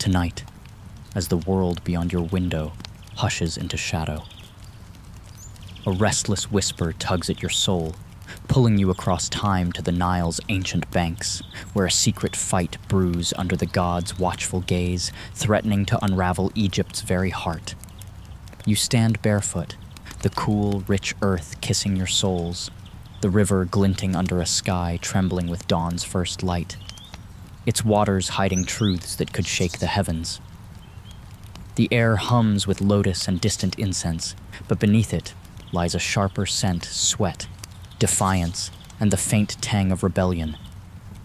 tonight, as the world beyond your window hushes into shadow. A restless whisper tugs at your soul, pulling you across time to the Nile's ancient banks, where a secret fight brews under the gods' watchful gaze, threatening to unravel Egypt's very heart. You stand barefoot, the cool, rich earth kissing your soles, the river glinting under a sky trembling with dawn's first light, its waters hiding truths that could shake the heavens. The air hums with lotus and distant incense, but beneath it lies a sharper scent, sweat, defiance, and the faint tang of rebellion.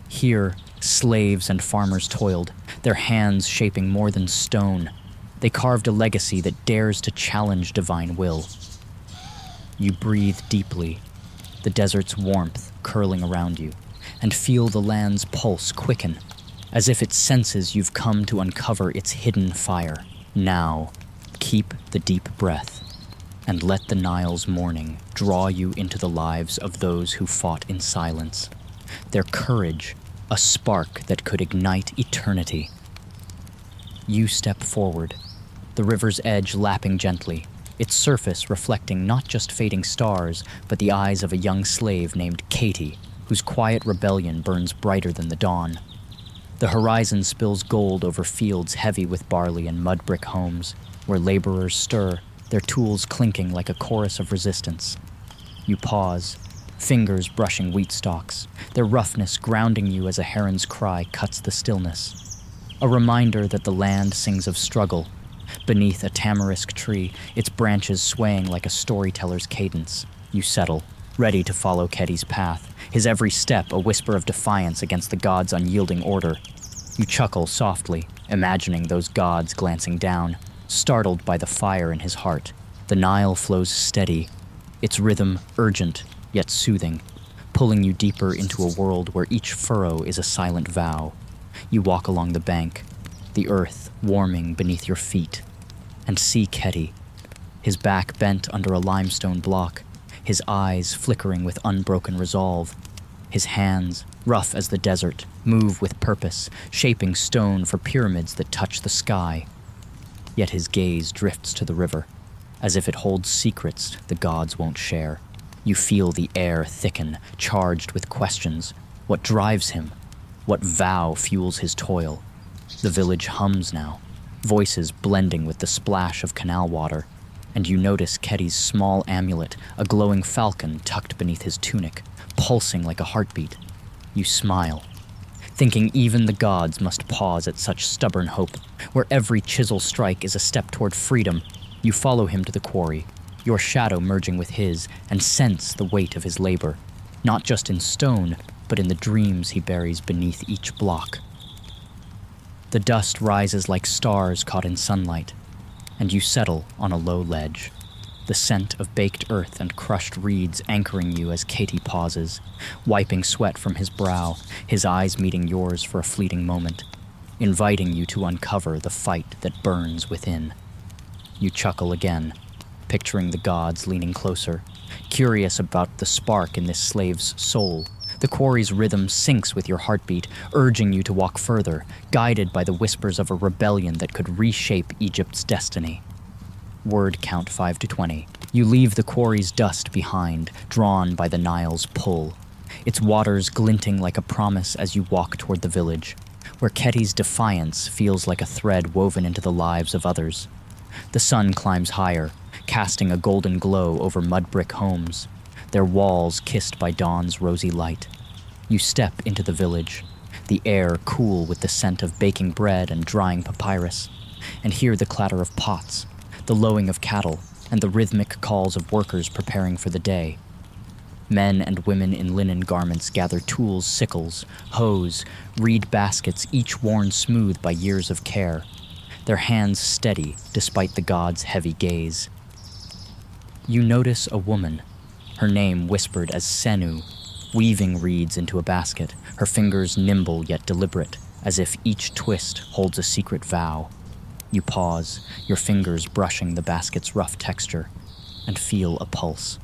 Here, slaves and farmers toiled, their hands shaping more than stone. They carved a legacy that dares to challenge divine will. You breathe deeply, the desert's warmth curling around you, and feel the land's pulse quicken, as if it senses you've come to uncover its hidden fire. Now, keep the deep breath, and let the Nile's morning draw you into the lives of those who fought in silence. Their courage, a spark that could ignite eternity. You step forward, the river's edge lapping gently, its surface reflecting not just fading stars, but the eyes of a young slave named Khety, whose quiet rebellion burns brighter than the dawn. The horizon spills gold over fields heavy with barley and mud brick homes, where laborers stir, their tools clinking like a chorus of resistance. You pause, fingers brushing wheat stalks, their roughness grounding you as a heron's cry cuts the stillness. A reminder that the land sings of struggle. Beneath a tamarisk tree, its branches swaying like a storyteller's cadence, you settle, ready to follow Khety's path, his every step a whisper of defiance against the gods' unyielding order. You chuckle softly, imagining those gods glancing down, startled by the fire in his heart. The Nile flows steady, its rhythm urgent yet soothing, pulling you deeper into a world where each furrow is a silent vow. You walk along the bank, the earth warming beneath your feet, and see Khety, his back bent under a limestone block, his eyes flickering with unbroken resolve. His hands, rough as the desert, move with purpose, shaping stone for pyramids that touch the sky. Yet his gaze drifts to the river, as if it holds secrets the gods won't share. You feel the air thicken, charged with questions. What drives him? What vow fuels his toil? The village hums now, voices blending with the splash of canal water, and you notice Khety's small amulet, a glowing falcon tucked beneath his tunic, pulsing like a heartbeat. You smile, thinking even the gods must pause at such stubborn hope, where every chisel strike is a step toward freedom. You follow him to the quarry, your shadow merging with his, and sense the weight of his labor, not just in stone, but in the dreams he buries beneath each block. The dust rises like stars caught in sunlight, and you settle on a low ledge, the scent of baked earth and crushed reeds anchoring you as Khety pauses, wiping sweat from his brow, his eyes meeting yours for a fleeting moment, inviting you to uncover the fight that burns within. You chuckle again, picturing the gods leaning closer, curious about the spark in this slave's soul. The quarry's rhythm syncs with your heartbeat, urging you to walk further, guided by the whispers of a rebellion that could reshape Egypt's destiny. Word count 5 to 20. You leave the quarry's dust behind, drawn by the Nile's pull, its waters glinting like a promise as you walk toward the village, where Khety's defiance feels like a thread woven into the lives of others. The sun climbs higher, casting a golden glow over mud brick homes, their walls kissed by dawn's rosy light. You step into the village, the air cool with the scent of baking bread and drying papyrus, and hear the clatter of pots, the lowing of cattle, and the rhythmic calls of workers preparing for the day. Men and women in linen garments gather tools, sickles, hoes, reed baskets, each worn smooth by years of care, their hands steady despite the gods' heavy gaze. You notice a woman, her name whispered as Senu, weaving reeds into a basket, her fingers nimble yet deliberate, as if each twist holds a secret vow. You pause, your fingers brushing the basket's rough texture, and feel a pulse.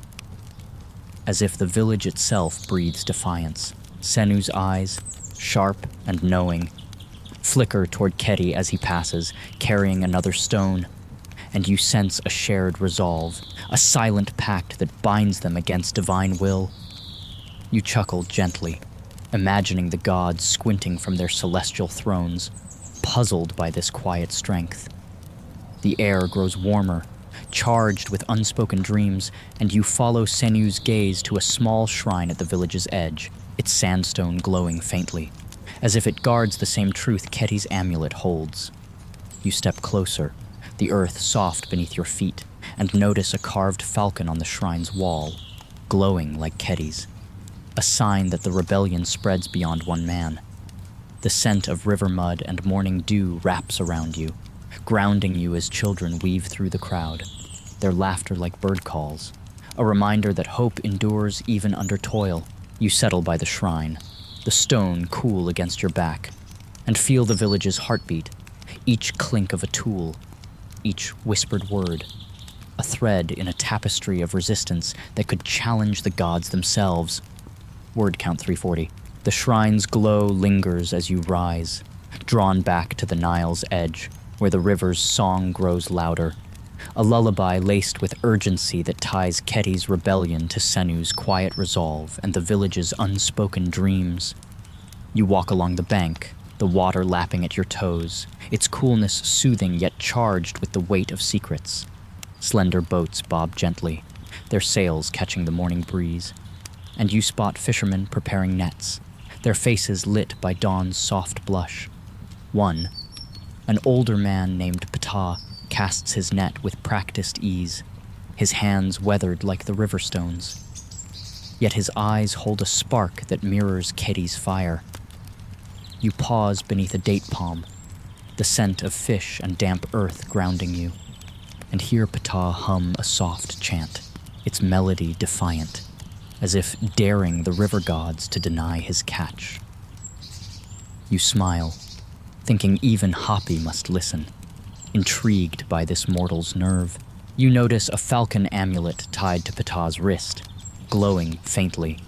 As if the village itself breathes defiance, Senu's eyes, sharp and knowing, flicker toward Khety as he passes, carrying another stone, and you sense a shared resolve, a silent pact that binds them against divine will. You chuckle gently, imagining the gods squinting from their celestial thrones, puzzled by this quiet strength. The air grows warmer, charged with unspoken dreams, and you follow Senu's gaze to a small shrine at the village's edge, its sandstone glowing faintly, as if it guards the same truth Khety's amulet holds. You step closer, the earth soft beneath your feet, and notice a carved falcon on the shrine's wall, glowing like Khety's, a sign that the rebellion spreads beyond one man. The scent of river mud and morning dew wraps around you, grounding you as children weave through the crowd, their laughter like bird calls, a reminder that hope endures even under toil. You settle by the shrine, the stone cool against your back, and feel the village's heartbeat, each clink of a tool, each whispered word, a thread in a tapestry of resistance that could challenge the gods themselves. Word count 340. The shrine's glow lingers as you rise, drawn back to the Nile's edge, where the river's song grows louder, a lullaby laced with urgency that ties Khety's rebellion to Senu's quiet resolve and the village's unspoken dreams. You walk along the bank, the water lapping at your toes, its coolness soothing yet charged with the weight of secrets. Slender boats bob gently, their sails catching the morning breeze, and you spot fishermen preparing nets, their faces lit by dawn's soft blush. One, an older man named Pharaoh, casts his net with practiced ease, his hands weathered like the river stones. Yet his eyes hold a spark that mirrors Khety's fire. You pause beneath a date palm, the scent of fish and damp earth grounding you, and hear Pharaoh hum a soft chant, its melody defiant, as if daring the river gods to deny his catch. You smile, thinking even Khety must listen. Intrigued by this mortal's nerve, you notice a falcon amulet tied to Pharaoh's wrist, glowing faintly.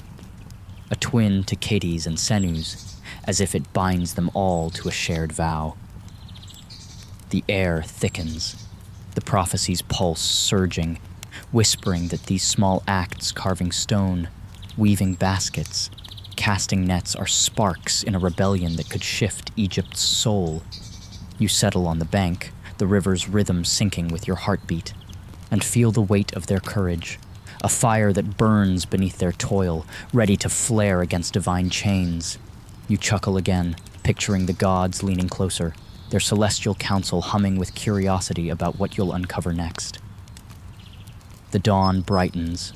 A twin to Khety's and Senu's, as if it binds them all to a shared vow. The air thickens, the prophecy's pulse surging, whispering that these small acts carving stone, weaving baskets, casting nets are sparks in a rebellion that could shift Egypt's soul. You settle on the bank, the river's rhythm syncing with your heartbeat, and feel the weight of their courage, a fire that burns beneath their toil, ready to flare against divine chains. You chuckle again, picturing the gods leaning closer, their celestial council humming with curiosity about what you'll uncover next. The dawn brightens,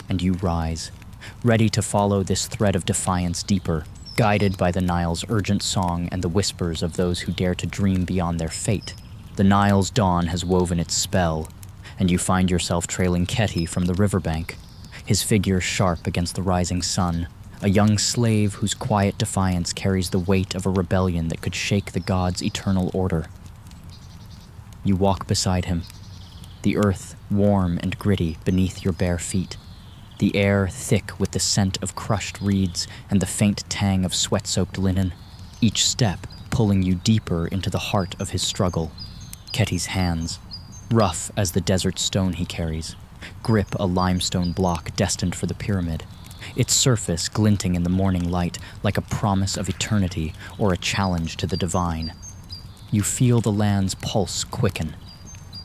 and you rise, ready to follow this thread of defiance deeper, guided by the Nile's urgent song and the whispers of those who dare to dream beyond their fate. The Nile's dawn has woven its spell, and you find yourself trailing Khety from the riverbank, his figure sharp against the rising sun, a young slave whose quiet defiance carries the weight of a rebellion that could shake the gods' eternal order. You walk beside him, the earth warm and gritty beneath your bare feet, the air thick with the scent of crushed reeds and the faint tang of sweat-soaked linen, each step pulling you deeper into the heart of his struggle. Khety's hands, rough as the desert stone he carries, grip a limestone block destined for the pyramid, its surface glinting in the morning light like a promise of eternity or a challenge to the divine. You feel the land's pulse quicken,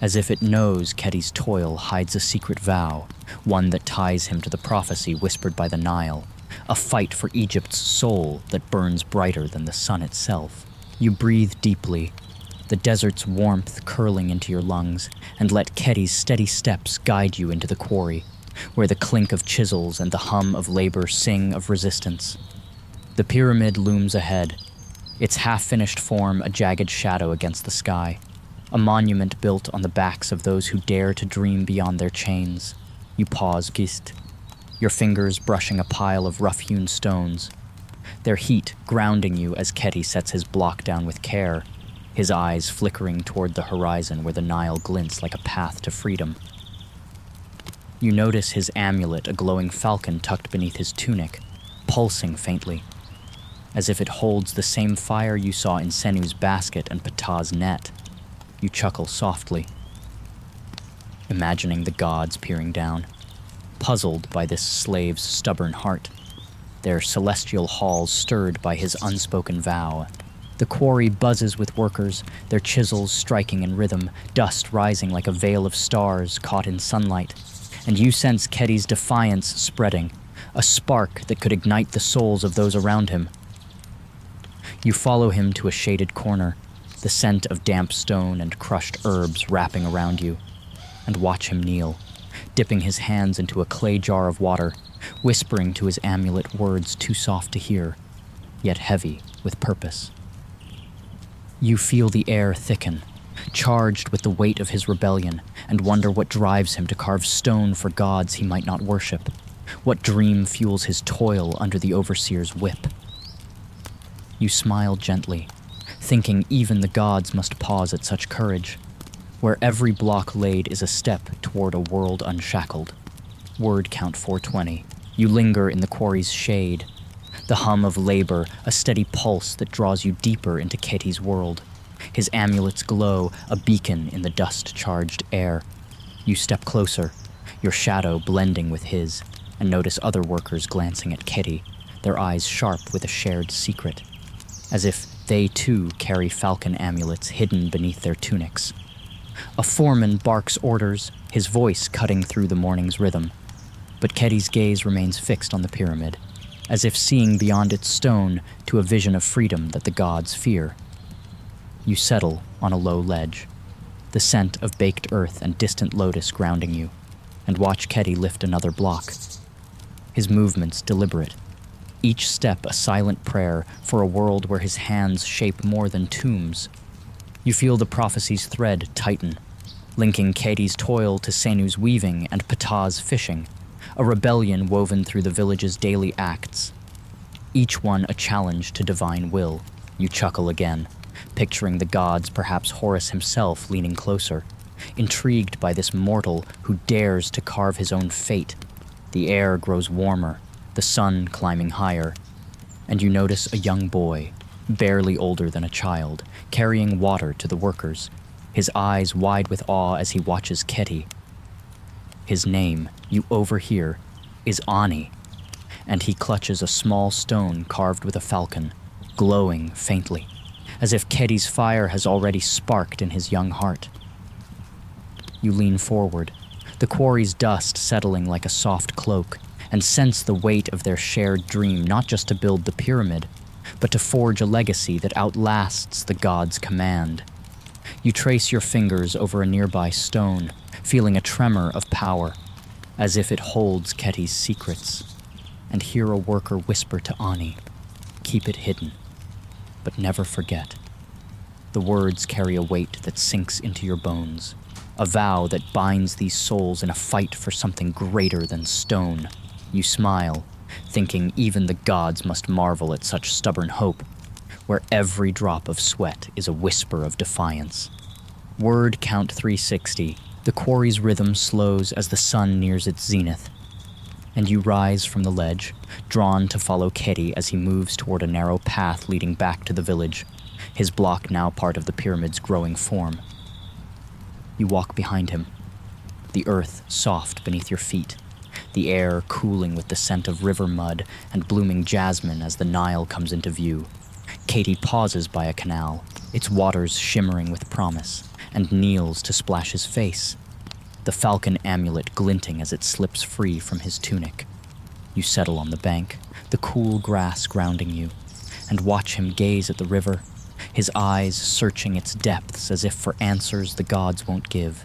as if it knows Khety's toil hides a secret vow, one that ties him to the prophecy whispered by the Nile, a fight for Egypt's soul that burns brighter than the sun itself. You breathe deeply, the desert's warmth curling into your lungs, and let Khety's steady steps guide you into the quarry, where the clink of chisels and the hum of labor sing of resistance. The pyramid looms ahead, its half-finished form a jagged shadow against the sky, a monument built on the backs of those who dare to dream beyond their chains. You pause, Gist, your fingers brushing a pile of rough-hewn stones, their heat grounding you as Khety sets his block down with care, his eyes flickering toward the horizon where the Nile glints like a path to freedom. You notice his amulet, a glowing falcon tucked beneath his tunic, pulsing faintly. as if it holds the same fire you saw in Senu's basket and Ptah's net. You chuckle softly, imagining the gods peering down, puzzled by this slave's stubborn heart, their celestial halls stirred by his unspoken vow. The quarry buzzes with workers, their chisels striking in rhythm, dust rising like a veil of stars caught in sunlight. And you sense Khety's defiance spreading, a spark that could ignite the souls of those around him. You follow him to a shaded corner, the scent of damp stone and crushed herbs wrapping around you, and watch him kneel, dipping his hands into a clay jar of water, whispering to his amulet words too soft to hear, yet heavy with purpose. You feel the air thicken, charged with the weight of his rebellion, and wonder what drives him to carve stone for gods he might not worship, what dream fuels his toil under the overseer's whip. You smile gently, thinking even the gods must pause at such courage, where every block laid is a step toward a world unshackled. Word count 420. You linger in the quarry's shade, the hum of labor, a steady pulse that draws you deeper into Khety's world. His amulets glow, a beacon in the dust-charged air. You step closer, your shadow blending with his, and notice other workers glancing at Khety, their eyes sharp with a shared secret, as if they too carry falcon amulets hidden beneath their tunics. A foreman barks orders, his voice cutting through the morning's rhythm, but Khety's gaze remains fixed on the pyramid, as if seeing beyond its stone to a vision of freedom that the gods fear. You settle on a low ledge, the scent of baked earth and distant lotus grounding you, and watch Khety lift another block. His movements deliberate, each step a silent prayer for a world where his hands shape more than tombs. You feel the prophecy's thread tighten, linking Khety's toil to Senu's weaving and Ptah's fishing, a rebellion woven through the village's daily acts, each one a challenge to divine will. You chuckle again, picturing the gods, perhaps Horus himself, leaning closer, intrigued by this mortal who dares to carve his own fate. The air grows warmer, the sun climbing higher, and you notice a young boy, barely older than a child, carrying water to the workers, his eyes wide with awe as he watches Khety. His name, you overhear, is Ani, and he clutches a small stone carved with a falcon, glowing faintly, as if Khety's fire has already sparked in his young heart. You lean forward, the quarry's dust settling like a soft cloak, and sense the weight of their shared dream, not just to build the pyramid, but to forge a legacy that outlasts the god's command. You trace your fingers over a nearby stone, feeling a tremor of power, as if it holds Khety's secrets, and hear a worker whisper to Ani, "Keep it hidden, but never forget." The words carry a weight that sinks into your bones, a vow that binds these souls in a fight for something greater than stone. You smile, thinking even the gods must marvel at such stubborn hope, where every drop of sweat is a whisper of defiance. Word count 360. The quarry's rhythm slows as the sun nears its zenith, and you rise from the ledge, drawn to follow Khety as he moves toward a narrow path leading back to the village, his block now part of the pyramid's growing form. You walk behind him, the earth soft beneath your feet, the air cooling with the scent of river mud and blooming jasmine as the Nile comes into view. Khety pauses by a canal, its waters shimmering with promise, and kneels to splash his face, the falcon amulet glinting as it slips free from his tunic. You settle on the bank, the cool grass grounding you, and watch him gaze at the river, his eyes searching its depths as if for answers the gods won't give.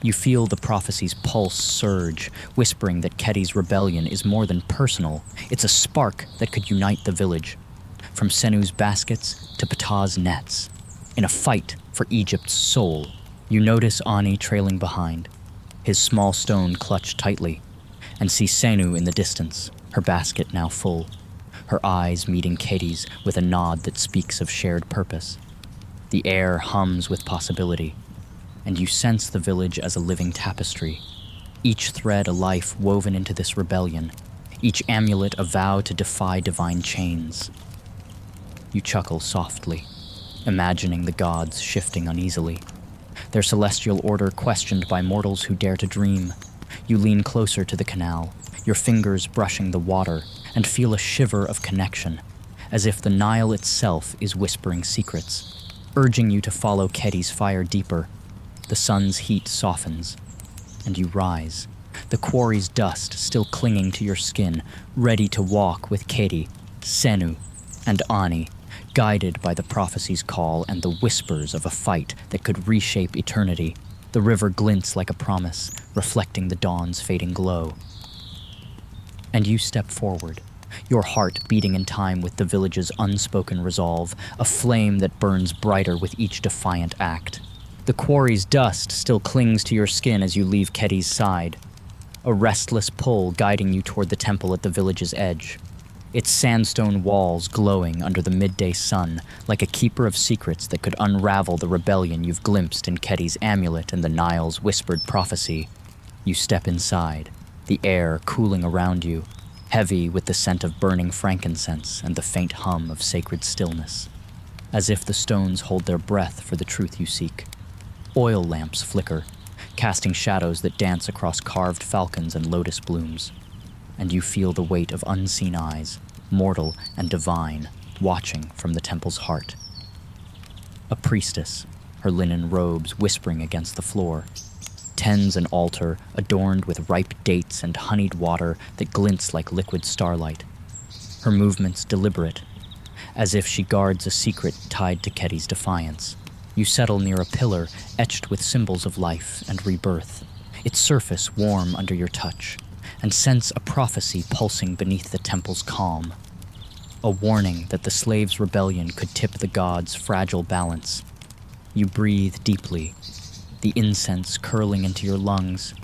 You feel the prophecy's pulse surge, whispering that Khety's rebellion is more than personal. It's a spark that could unite the village, from Senu's baskets to Ptah's nets, in a fight for Egypt's soul. You notice Ani trailing behind, his small stone clutched tightly, and see Senu in the distance, her basket now full, her eyes meeting Khety's with a nod that speaks of shared purpose. The air hums with possibility, and you sense the village as a living tapestry, each thread a life woven into this rebellion, each amulet a vow to defy divine chains. You chuckle softly, imagining the gods shifting uneasily, their celestial order questioned by mortals who dare to dream. You lean closer to the canal, your fingers brushing the water, and feel a shiver of connection, as if the Nile itself is whispering secrets, urging you to follow Khety's fire deeper. The sun's heat softens, and you rise, the quarry's dust still clinging to your skin, ready to walk with Khety, Senu, and Ani, guided by the prophecy's call and the whispers of a fight that could reshape eternity. The river glints like a promise, reflecting the dawn's fading glow. And you step forward, your heart beating in time with the village's unspoken resolve, a flame that burns brighter with each defiant act. The quarry's dust still clings to your skin as you leave Khety's side, a restless pull guiding you toward the temple at the village's edge, its sandstone walls glowing under the midday sun like a keeper of secrets that could unravel the rebellion you've glimpsed in Khety's amulet and the Nile's whispered prophecy. You step inside, the air cooling around you, heavy with the scent of burning frankincense and the faint hum of sacred stillness, as if the stones hold their breath for the truth you seek. Oil lamps flicker, casting shadows that dance across carved falcons and lotus blooms, and you feel the weight of unseen eyes, mortal and divine, watching from the temple's heart. A priestess, her linen robes whispering against the floor, tends an altar adorned with ripe dates and honeyed water that glints like liquid starlight, her movements deliberate, as if she guards a secret tied to Khety's defiance. You settle near a pillar etched with symbols of life and rebirth, its surface warm under your touch, and sense a prophecy pulsing beneath the temple's calm, a warning that the slaves' rebellion could tip the gods' fragile balance. You breathe deeply, the incense curling into your lungs,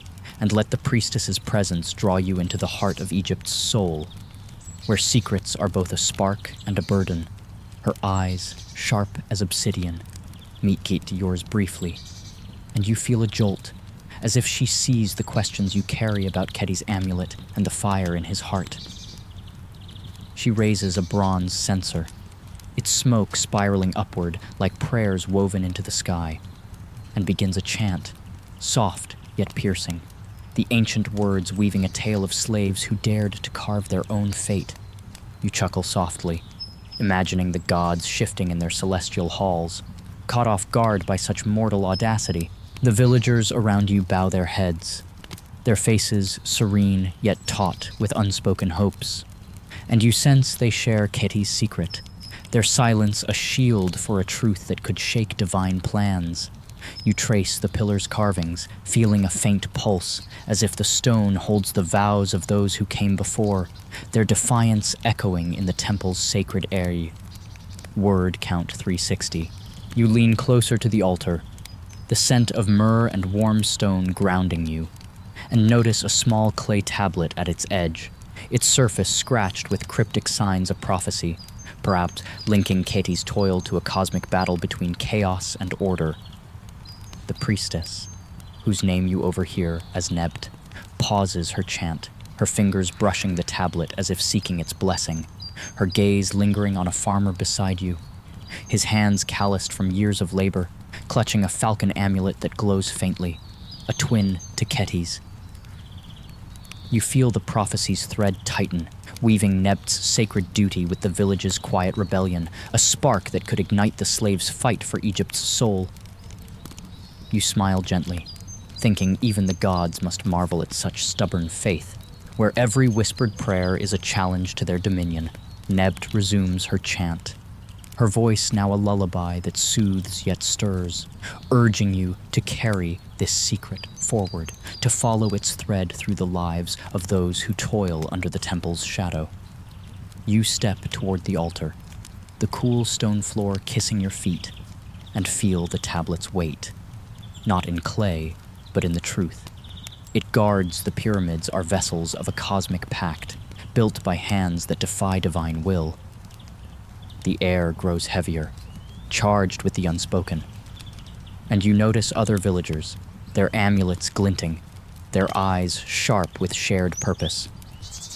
and let the priestess's presence draw you into the heart of Egypt's soul, where secrets are both a spark and a burden. Her eyes, sharp as obsidian, meet yours briefly, and you feel a jolt, as if she sees the questions you carry about Khety's amulet and the fire in his heart. She raises a bronze censer, its smoke spiraling upward like prayers woven into the sky, and begins a chant, soft yet piercing, the ancient words weaving a tale of slaves who dared to carve their own fate. You chuckle softly, imagining the gods shifting in their celestial halls, caught off guard by such mortal audacity. The villagers around you bow their heads, their faces serene yet taut with unspoken hopes, and you sense they share Khety's secret, their silence a shield for a truth that could shake divine plans. You trace the pillar's carvings, feeling a faint pulse, as if the stone holds the vows of those who came before, their defiance echoing in the temple's sacred air. Word count 360. You lean closer to the altar, the scent of myrrh and warm stone grounding you, and notice a small clay tablet at its edge, its surface scratched with cryptic signs of prophecy, perhaps linking Khety's toil to a cosmic battle between chaos and order. The priestess, whose name you overhear as Nebt, pauses her chant, her fingers brushing the tablet as if seeking its blessing, her gaze lingering on a farmer beside you, his hands calloused from years of labor, clutching a falcon amulet that glows faintly, a twin to Khety's. You feel the prophecy's thread tighten, weaving Nebt's sacred duty with the village's quiet rebellion, a spark that could ignite the slaves' fight for Egypt's soul. You smile gently, thinking even the gods must marvel at such stubborn faith, where every whispered prayer is a challenge to their dominion. Nebt resumes her chant, her voice now a lullaby that soothes yet stirs, urging you to carry this secret forward, to follow its thread through the lives of those who toil under the temple's shadow. You step toward the altar, the cool stone floor kissing your feet, and feel the tablet's weight, not in clay, but in the truth. It guards the pyramids are vessels of a cosmic pact, built by hands that defy divine will. The air grows heavier, charged with the unspoken, and you notice other villagers, their amulets glinting, their eyes sharp with shared purpose.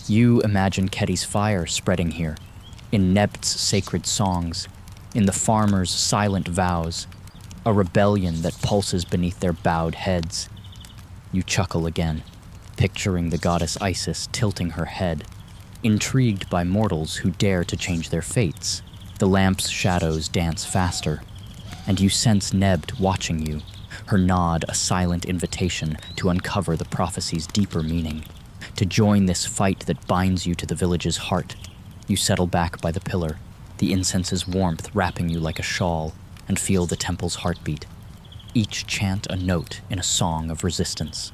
You imagine Khety's fire spreading here, in Nebt's sacred songs, in the farmers' silent vows, a rebellion that pulses beneath their bowed heads. You chuckle again, picturing the goddess Isis tilting her head, intrigued by mortals who dare to change their fates. The lamp's shadows dance faster, and you sense Nebt watching you, her nod a silent invitation to uncover the prophecy's deeper meaning, to join this fight that binds you to the village's heart. You settle back by the pillar, the incense's warmth wrapping you like a shawl, and feel the temple's heartbeat, each chant a note in a song of resistance.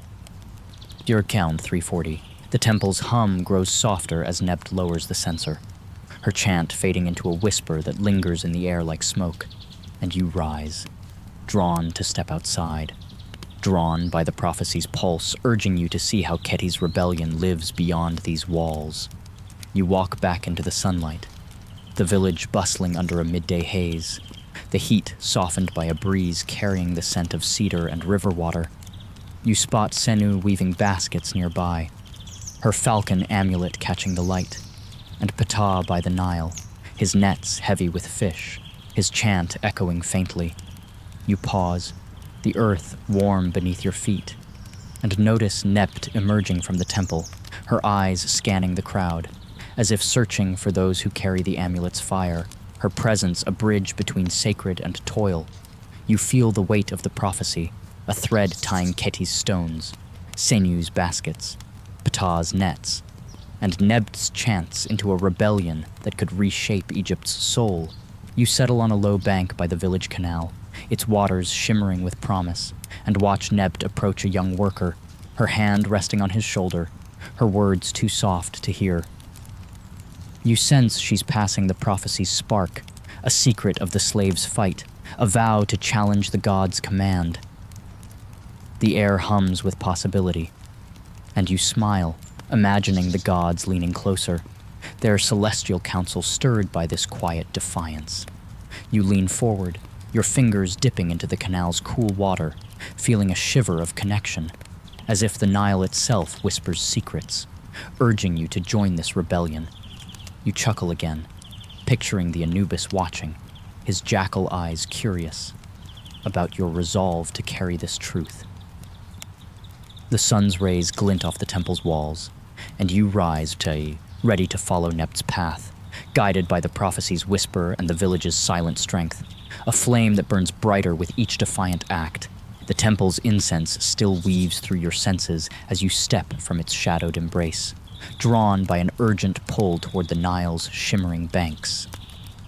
Count 340. The temple's hum grows softer as Nebt lowers the censer, her chant fading into a whisper that lingers in the air like smoke, and you rise, drawn to step outside, drawn by the prophecy's pulse, urging you to see how Khety's rebellion lives beyond these walls. You walk back into the sunlight, the village bustling under a midday haze, the heat softened by a breeze carrying the scent of cedar and river water. You spot Senu weaving baskets nearby, her falcon amulet catching the light, and Ptah by the Nile, his nets heavy with fish, his chant echoing faintly. You pause, the earth warm beneath your feet, and notice Nebt emerging from the temple, her eyes scanning the crowd, as if searching for those who carry the amulet's fire, her presence a bridge between sacred and toil. You feel the weight of the prophecy, a thread tying Khety's stones, Senu's baskets, Ptah's nets, and Nebt's chants into a rebellion that could reshape Egypt's soul. You settle on a low bank by the village canal, its waters shimmering with promise, and watch Nebt approach a young worker, her hand resting on his shoulder, her words too soft to hear. You sense she's passing the prophecy's spark, a secret of the slave's fight, a vow to challenge the god's command. The air hums with possibility, and you smile, imagining the gods leaning closer, their celestial council stirred by this quiet defiance. You lean forward, your fingers dipping into the canal's cool water, feeling a shiver of connection, as if the Nile itself whispers secrets, urging you to join this rebellion. You chuckle again, picturing the Anubis watching, his jackal eyes curious about your resolve to carry this truth. The sun's rays glint off the temple's walls, and you rise, ready to follow Nebt's path, guided by the prophecy's whisper and the village's silent strength, a flame that burns brighter with each defiant act. The temple's incense still weaves through your senses as you step from its shadowed embrace, drawn by an urgent pull toward the Nile's shimmering banks,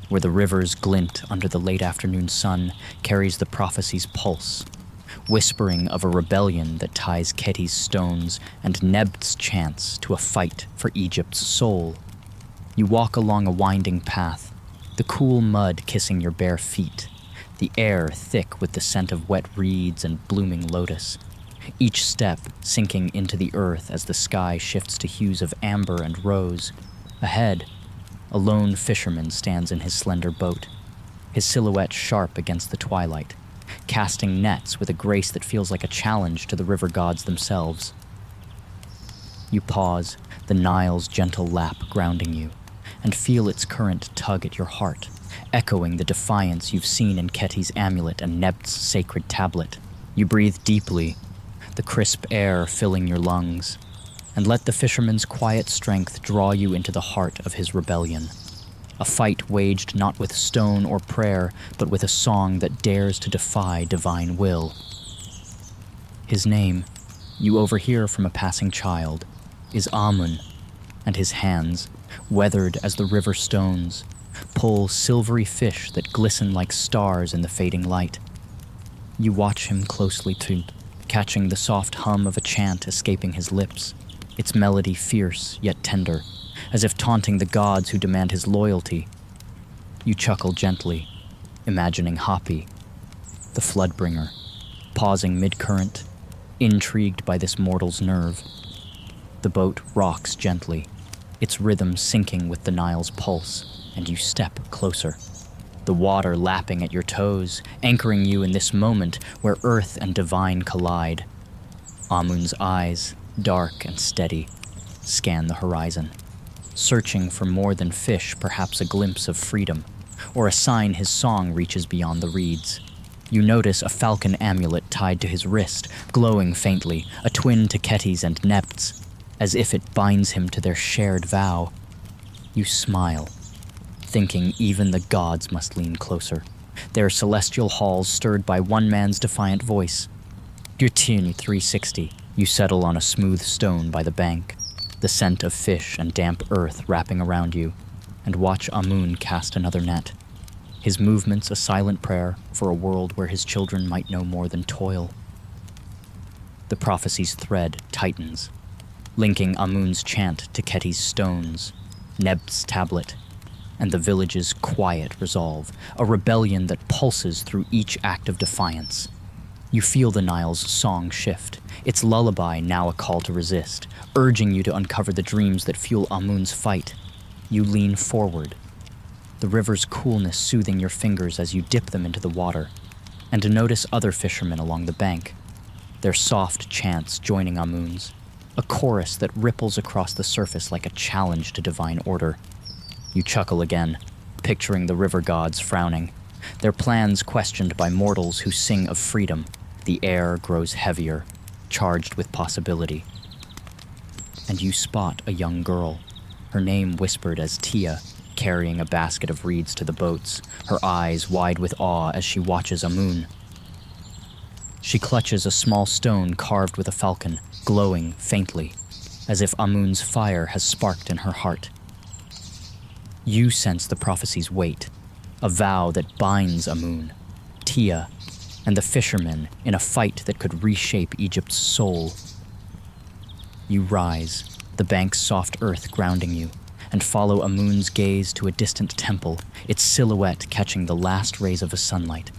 where the river's glint under the late afternoon sun carries the prophecy's pulse, whispering of a rebellion that ties Khety's stones and Nebt's chants to a fight for Egypt's soul. You walk along a winding path, the cool mud kissing your bare feet, the air thick with the scent of wet reeds and blooming lotus, each step sinking into the earth as the sky shifts to hues of amber and rose. Ahead, a lone fisherman stands in his slender boat, his silhouette sharp against the twilight, casting nets with a grace that feels like a challenge to the river gods themselves. You pause, the Nile's gentle lap grounding you, and feel its current tug at your heart, echoing the defiance you've seen in Khety's amulet and Nebt's sacred tablet. You breathe deeply, the crisp air filling your lungs, and let the fisherman's quiet strength draw you into the heart of his rebellion. A fight waged not with stone or prayer, but with a song that dares to defy divine will. His name, you overhear from a passing child, is Amun, and his hands, weathered as the river stones, pull silvery fish that glisten like stars in the fading light. You watch him closely too, catching the soft hum of a chant escaping his lips, its melody fierce yet tender, as if taunting the gods who demand his loyalty. You chuckle gently, imagining Hapi, the floodbringer, pausing mid-current, intrigued by this mortal's nerve. The boat rocks gently, its rhythm syncing with the Nile's pulse, and you step closer, the water lapping at your toes, anchoring you in this moment where earth and divine collide. Amun's eyes, dark and steady, scan the horizon, searching for more than fish, perhaps a glimpse of freedom, or a sign his song reaches beyond the reeds. You notice a falcon amulet tied to his wrist, glowing faintly, a twin to Khety's and Nept's, as if it binds him to their shared vow. You smile, thinking even the gods must lean closer, their celestial halls stirred by one man's defiant voice. Khety 360, you settle on a smooth stone by the bank, the scent of fish and damp earth wrapping around you, and watch Amun cast another net, his movements a silent prayer for a world where his children might know more than toil. The prophecy's thread tightens, linking Amun's chant to Khety's stones, Neb's tablet, and the village's quiet resolve, a rebellion that pulses through each act of defiance. You feel the Nile's song shift, its lullaby now a call to resist, urging you to uncover the dreams that fuel Amun's fight. You lean forward, the river's coolness soothing your fingers as you dip them into the water, and to notice other fishermen along the bank, their soft chants joining Amun's, a chorus that ripples across the surface like a challenge to divine order. You chuckle again, picturing the river gods frowning, their plans questioned by mortals who sing of freedom. The air grows heavier, charged with possibility. And you spot a young girl, her name whispered as Tia, carrying a basket of reeds to the boats, her eyes wide with awe as she watches Amun. She clutches a small stone carved with a falcon, glowing faintly, as if Amun's fire has sparked in her heart. You sense the prophecy's weight, a vow that binds Amun, Tia, and the fishermen in a fight that could reshape Egypt's soul. You rise, the bank's soft earth grounding you, and follow Amun's gaze to a distant temple, its silhouette catching the last rays of a sunlight,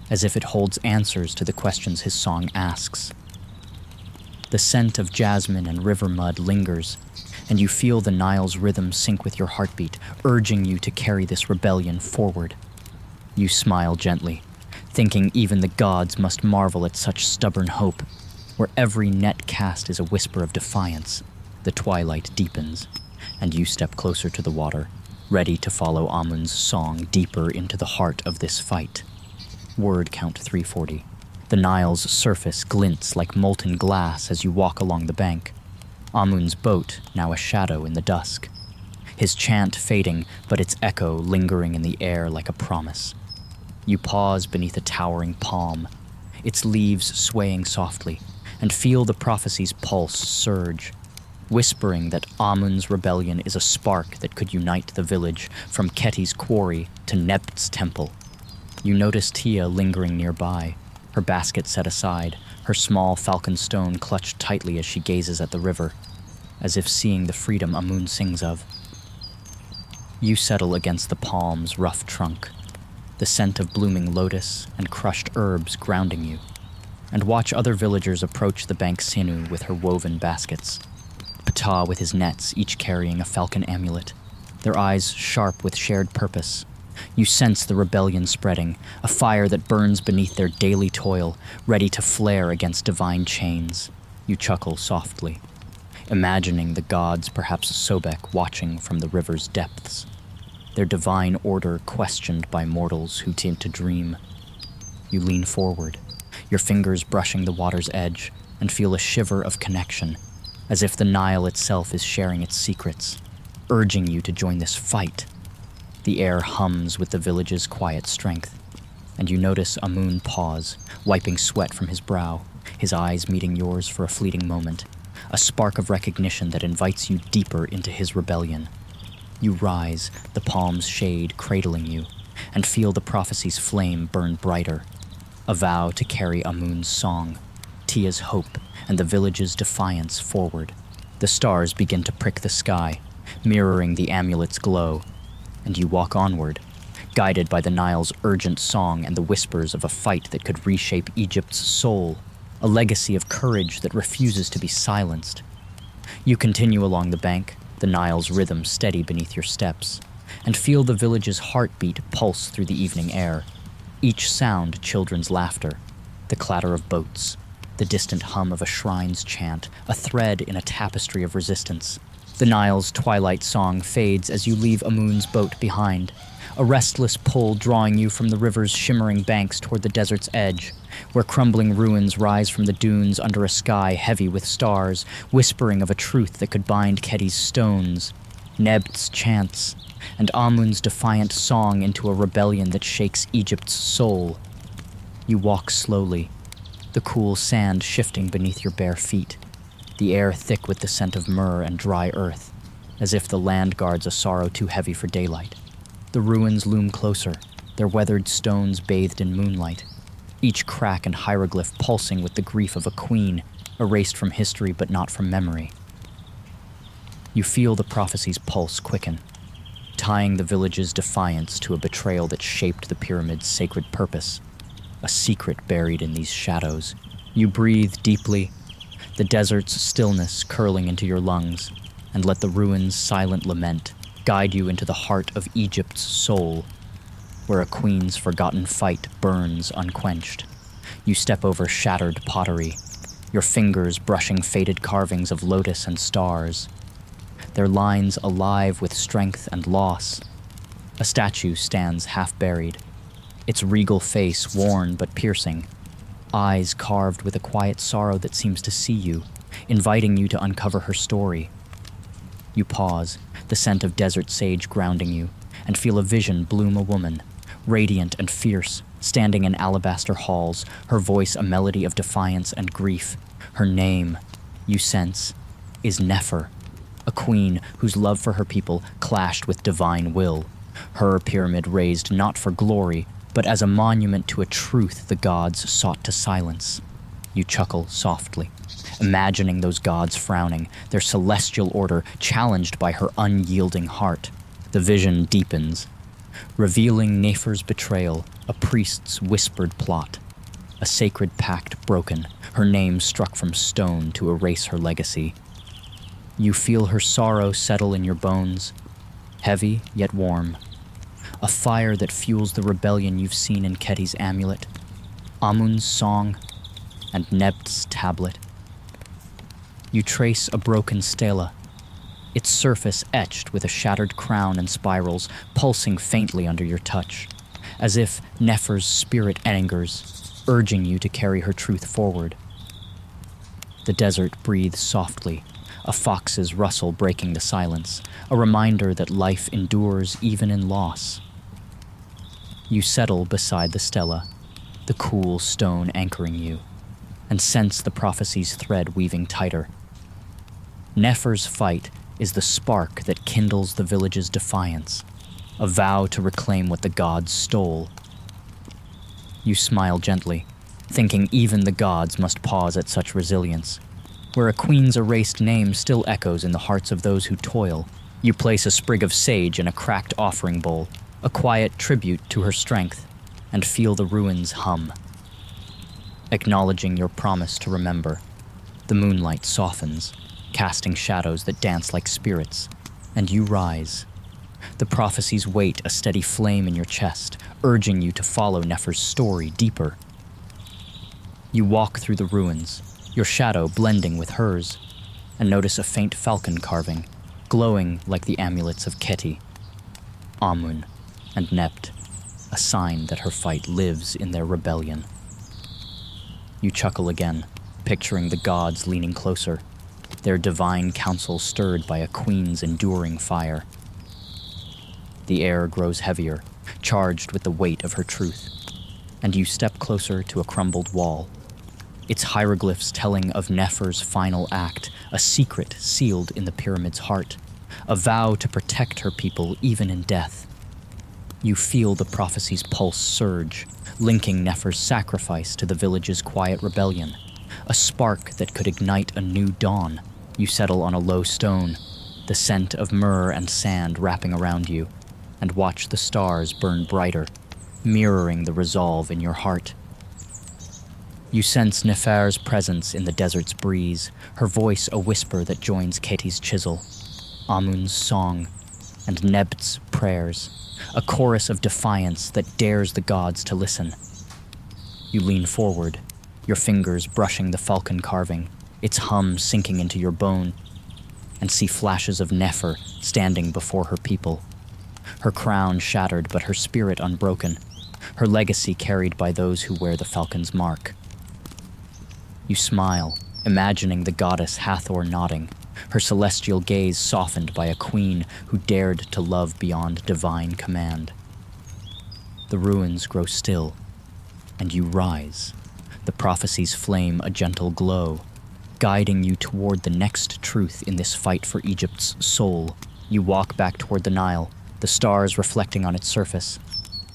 as if it holds answers to the questions his song asks. The scent of jasmine and river mud lingers, and you feel the Nile's rhythm sync with your heartbeat, urging you to carry this rebellion forward. You smile gently, thinking even the gods must marvel at such stubborn hope, where every net cast is a whisper of defiance. The twilight deepens, and you step closer to the water, ready to follow Amun's song deeper into the heart of this fight. Word count 340. The Nile's surface glints like molten glass as you walk along the bank. Amun's boat now a shadow in the dusk, his chant fading, but its echo lingering in the air like a promise. You pause beneath a towering palm, its leaves swaying softly, and feel the prophecy's pulse surge, whispering that Amun's rebellion is a spark that could unite the village from Khety's quarry to Neb's temple. You notice Tia lingering nearby, her basket set aside, her small falcon stone clutched tightly as she gazes at the river, as if seeing the freedom Amun sings of. You settle against the palm's rough trunk, the scent of blooming lotus and crushed herbs grounding you, and watch other villagers approach the bank Sinu with her woven baskets, Ptah with his nets, each carrying a falcon amulet, their eyes sharp with shared purpose. You sense the rebellion spreading, a fire that burns beneath their daily toil, ready to flare against divine chains. You chuckle softly, imagining the gods, perhaps Sobek, watching from the river's depths, their divine order questioned by mortals who tend to dream. You lean forward, your fingers brushing the water's edge, and feel a shiver of connection, as if the Nile itself is sharing its secrets, urging you to join this fight. The air hums with the village's quiet strength, and you notice Amun pause, wiping sweat from his brow, his eyes meeting yours for a fleeting moment, a spark of recognition that invites you deeper into his rebellion. You rise, the palm's shade cradling you, and feel the prophecy's flame burn brighter, a vow to carry Amun's song, Tia's hope, and the village's defiance forward. The stars begin to prick the sky, mirroring the amulet's glow, and you walk onward, guided by the Nile's urgent song and the whispers of a fight that could reshape Egypt's soul, a legacy of courage that refuses to be silenced. You continue along the bank, the Nile's rhythm steady beneath your steps, and feel the village's heartbeat pulse through the evening air, each sound children's laughter, the clatter of boats, the distant hum of a shrine's chant, a thread in a tapestry of resistance. The Nile's twilight song fades as you leave Amun's boat behind, a restless pull drawing you from the river's shimmering banks toward the desert's edge, where crumbling ruins rise from the dunes under a sky heavy with stars, whispering of a truth that could bind Khety's stones, Nebt's chants, and Amun's defiant song into a rebellion that shakes Egypt's soul. You walk slowly, the cool sand shifting beneath your bare feet, the air thick with the scent of myrrh and dry earth, as if the land guards a sorrow too heavy for daylight. The ruins loom closer, their weathered stones bathed in moonlight, each crack and hieroglyph pulsing with the grief of a queen, erased from history but not from memory. You feel the prophecy's pulse quicken, tying the village's defiance to a betrayal that shaped the pyramid's sacred purpose, a secret buried in these shadows. You breathe deeply, the desert's stillness curling into your lungs, and let the ruins' silent lament guide you into the heart of Egypt's soul, where a queen's forgotten fight burns unquenched. You step over shattered pottery, your fingers brushing faded carvings of lotus and stars, their lines alive with strength and loss. A statue stands half-buried, its regal face worn but piercing, eyes carved with a quiet sorrow that seems to see you, inviting you to uncover her story. You pause, the scent of desert sage grounding you, and feel a vision bloom a woman, radiant and fierce, standing in alabaster halls, her voice a melody of defiance and grief. Her name, you sense, is Nefer, a queen whose love for her people clashed with divine will, her pyramid raised not for glory, but as a monument to a truth the gods sought to silence. You chuckle softly, imagining those gods frowning, their celestial order challenged by her unyielding heart. The vision deepens, revealing Nefer's betrayal, a priest's whispered plot, a sacred pact broken, her name struck from stone to erase her legacy. You feel her sorrow settle in your bones, heavy yet warm, a fire that fuels the rebellion you've seen in Khety's amulet, Amun's song, and Nebt's tablet. You trace a broken stela, its surface etched with a shattered crown and spirals pulsing faintly under your touch, as if Nefer's spirit angers, urging you to carry her truth forward. The desert breathes softly, a fox's rustle breaking the silence, a reminder that life endures even in loss. You settle beside the stela, the cool stone anchoring you, and sense the prophecy's thread weaving tighter. Nefer's fight is the spark that kindles the village's defiance, a vow to reclaim what the gods stole. You smile gently, thinking even the gods must pause at such resilience. Where a queen's erased name still echoes in the hearts of those who toil, you place a sprig of sage in a cracked offering bowl, a quiet tribute to her strength, and feel the ruins hum. Acknowledging your promise to remember, the moonlight softens, casting shadows that dance like spirits, and you rise. The prophecy's weight a steady flame in your chest, urging you to follow Nefer's story deeper. You walk through the ruins, your shadow blending with hers, and notice a faint falcon carving, glowing like the amulets of Khety, Amun, and Nebt, a sign that her fight lives in their rebellion. You chuckle again, picturing the gods leaning closer, their divine counsel stirred by a queen's enduring fire. The air grows heavier, charged with the weight of her truth, and you step closer to a crumbled wall, its hieroglyphs telling of Nefer's final act, a secret sealed in the pyramid's heart, a vow to protect her people even in death. You feel the prophecy's pulse surge, linking Nefer's sacrifice to the village's quiet rebellion, a spark that could ignite a new dawn. You settle on a low stone, the scent of myrrh and sand wrapping around you, and watch the stars burn brighter, mirroring the resolve in your heart. You sense Nefer's presence in the desert's breeze, her voice a whisper that joins Khety's chisel, Amun's song, and Nebt's prayers, a chorus of defiance that dares the gods to listen. You lean forward, your fingers brushing the falcon carving, its hum sinking into your bone, and see flashes of Nefer standing before her people. Her crown shattered, but her spirit unbroken, her legacy carried by those who wear the falcon's mark. You smile, imagining the goddess Hathor nodding, her celestial gaze softened by a queen who dared to love beyond divine command. The ruins grow still, and you rise, the prophecy's flame a gentle glow, guiding you toward the next truth in this fight for Egypt's soul. You walk back toward the Nile, the stars reflecting on its surface,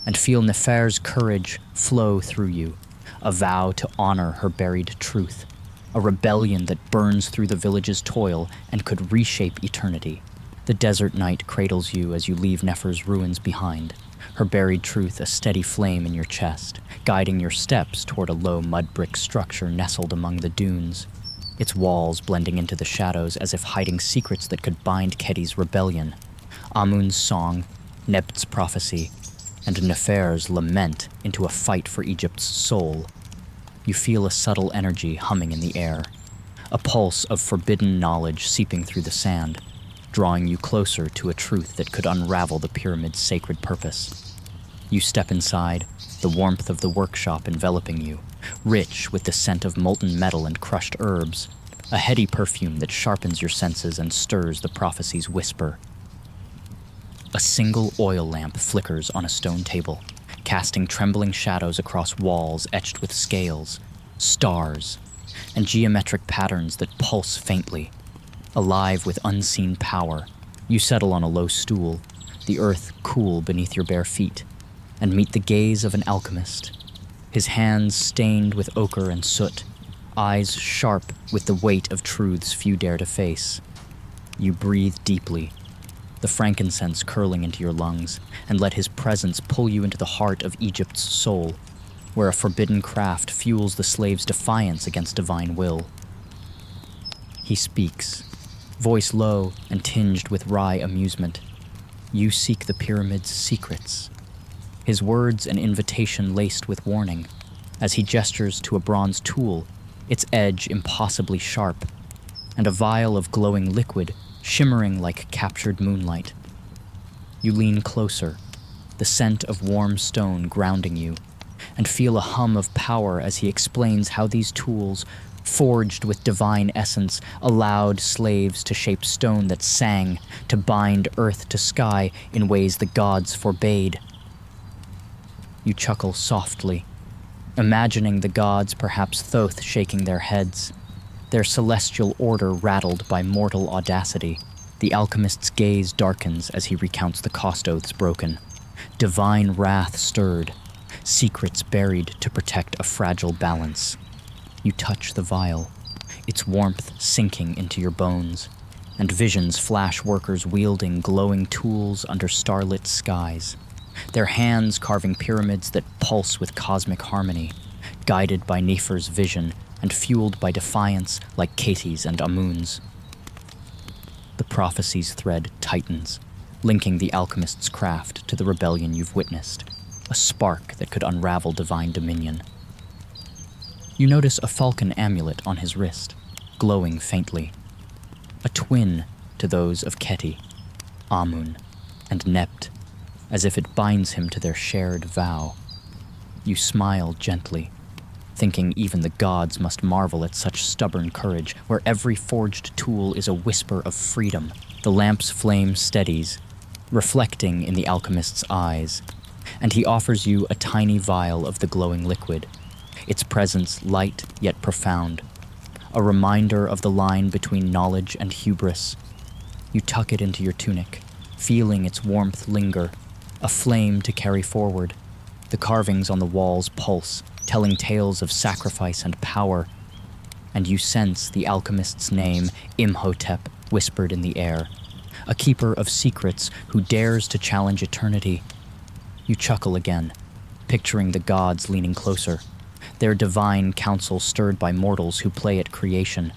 and feel Nefer's courage flow through you, a vow to honor her buried truth, a rebellion that burns through the village's toil and could reshape eternity. The desert night cradles you as you leave Nefer's ruins behind, her buried truth a steady flame in your chest, guiding your steps toward a low mud brick structure nestled among the dunes, its walls blending into the shadows as if hiding secrets that could bind Khety's rebellion, Amun's song, Nebt's prophecy, and Nefer's lament into a fight for Egypt's soul. You feel a subtle energy humming in the air, a pulse of forbidden knowledge seeping through the sand, drawing you closer to a truth that could unravel the pyramid's sacred purpose. You step inside, the warmth of the workshop enveloping you, rich with the scent of molten metal and crushed herbs, a heady perfume that sharpens your senses and stirs the prophecy's whisper. A single oil lamp flickers on a stone table, casting trembling shadows across walls etched with scales, stars, and geometric patterns that pulse faintly. Alive with unseen power, you settle on a low stool, the earth cool beneath your bare feet, and meet the gaze of an alchemist, his hands stained with ochre and soot, eyes sharp with the weight of truths few dare to face. You breathe deeply, the frankincense curling into your lungs, and let his presence pull you into the heart of Egypt's soul, where a forbidden craft fuels the slave's defiance against divine will. He speaks, voice low and tinged with wry amusement. You seek the pyramid's secrets. His words an invitation laced with warning, as he gestures to a bronze tool, its edge impossibly sharp, and a vial of glowing liquid shimmering like captured moonlight. You lean closer, the scent of warm stone grounding you, and feel a hum of power as he explains how these tools, forged with divine essence, allowed slaves to shape stone that sang, to bind earth to sky in ways the gods forbade. You chuckle softly, imagining the gods, perhaps Thoth, shaking their heads, their celestial order rattled by mortal audacity. The alchemist's gaze darkens as he recounts the cost oaths broken, divine wrath stirred, secrets buried to protect a fragile balance. You touch the vial, its warmth sinking into your bones, and visions flash workers wielding glowing tools under starlit skies, their hands carving pyramids that pulse with cosmic harmony, guided by Nefer's vision and fueled by defiance like Khety's and Amun's. The prophecy's thread tightens, linking the alchemist's craft to the rebellion you've witnessed, a spark that could unravel divine dominion. You notice a falcon amulet on his wrist, glowing faintly, a twin to those of Khety, Amun, and Nebt, as if it binds him to their shared vow. You smile gently, thinking even the gods must marvel at such stubborn courage, where every forged tool is a whisper of freedom. The lamp's flame steadies, reflecting in the alchemist's eyes, and he offers you a tiny vial of the glowing liquid, its presence light yet profound, a reminder of the line between knowledge and hubris. You tuck it into your tunic, feeling its warmth linger, a flame to carry forward. The carvings on the walls pulse, telling tales of sacrifice and power, and you sense the alchemist's name, Imhotep, whispered in the air, a keeper of secrets who dares to challenge eternity. You chuckle again, picturing the gods leaning closer, their divine counsel stirred by mortals who play at creation.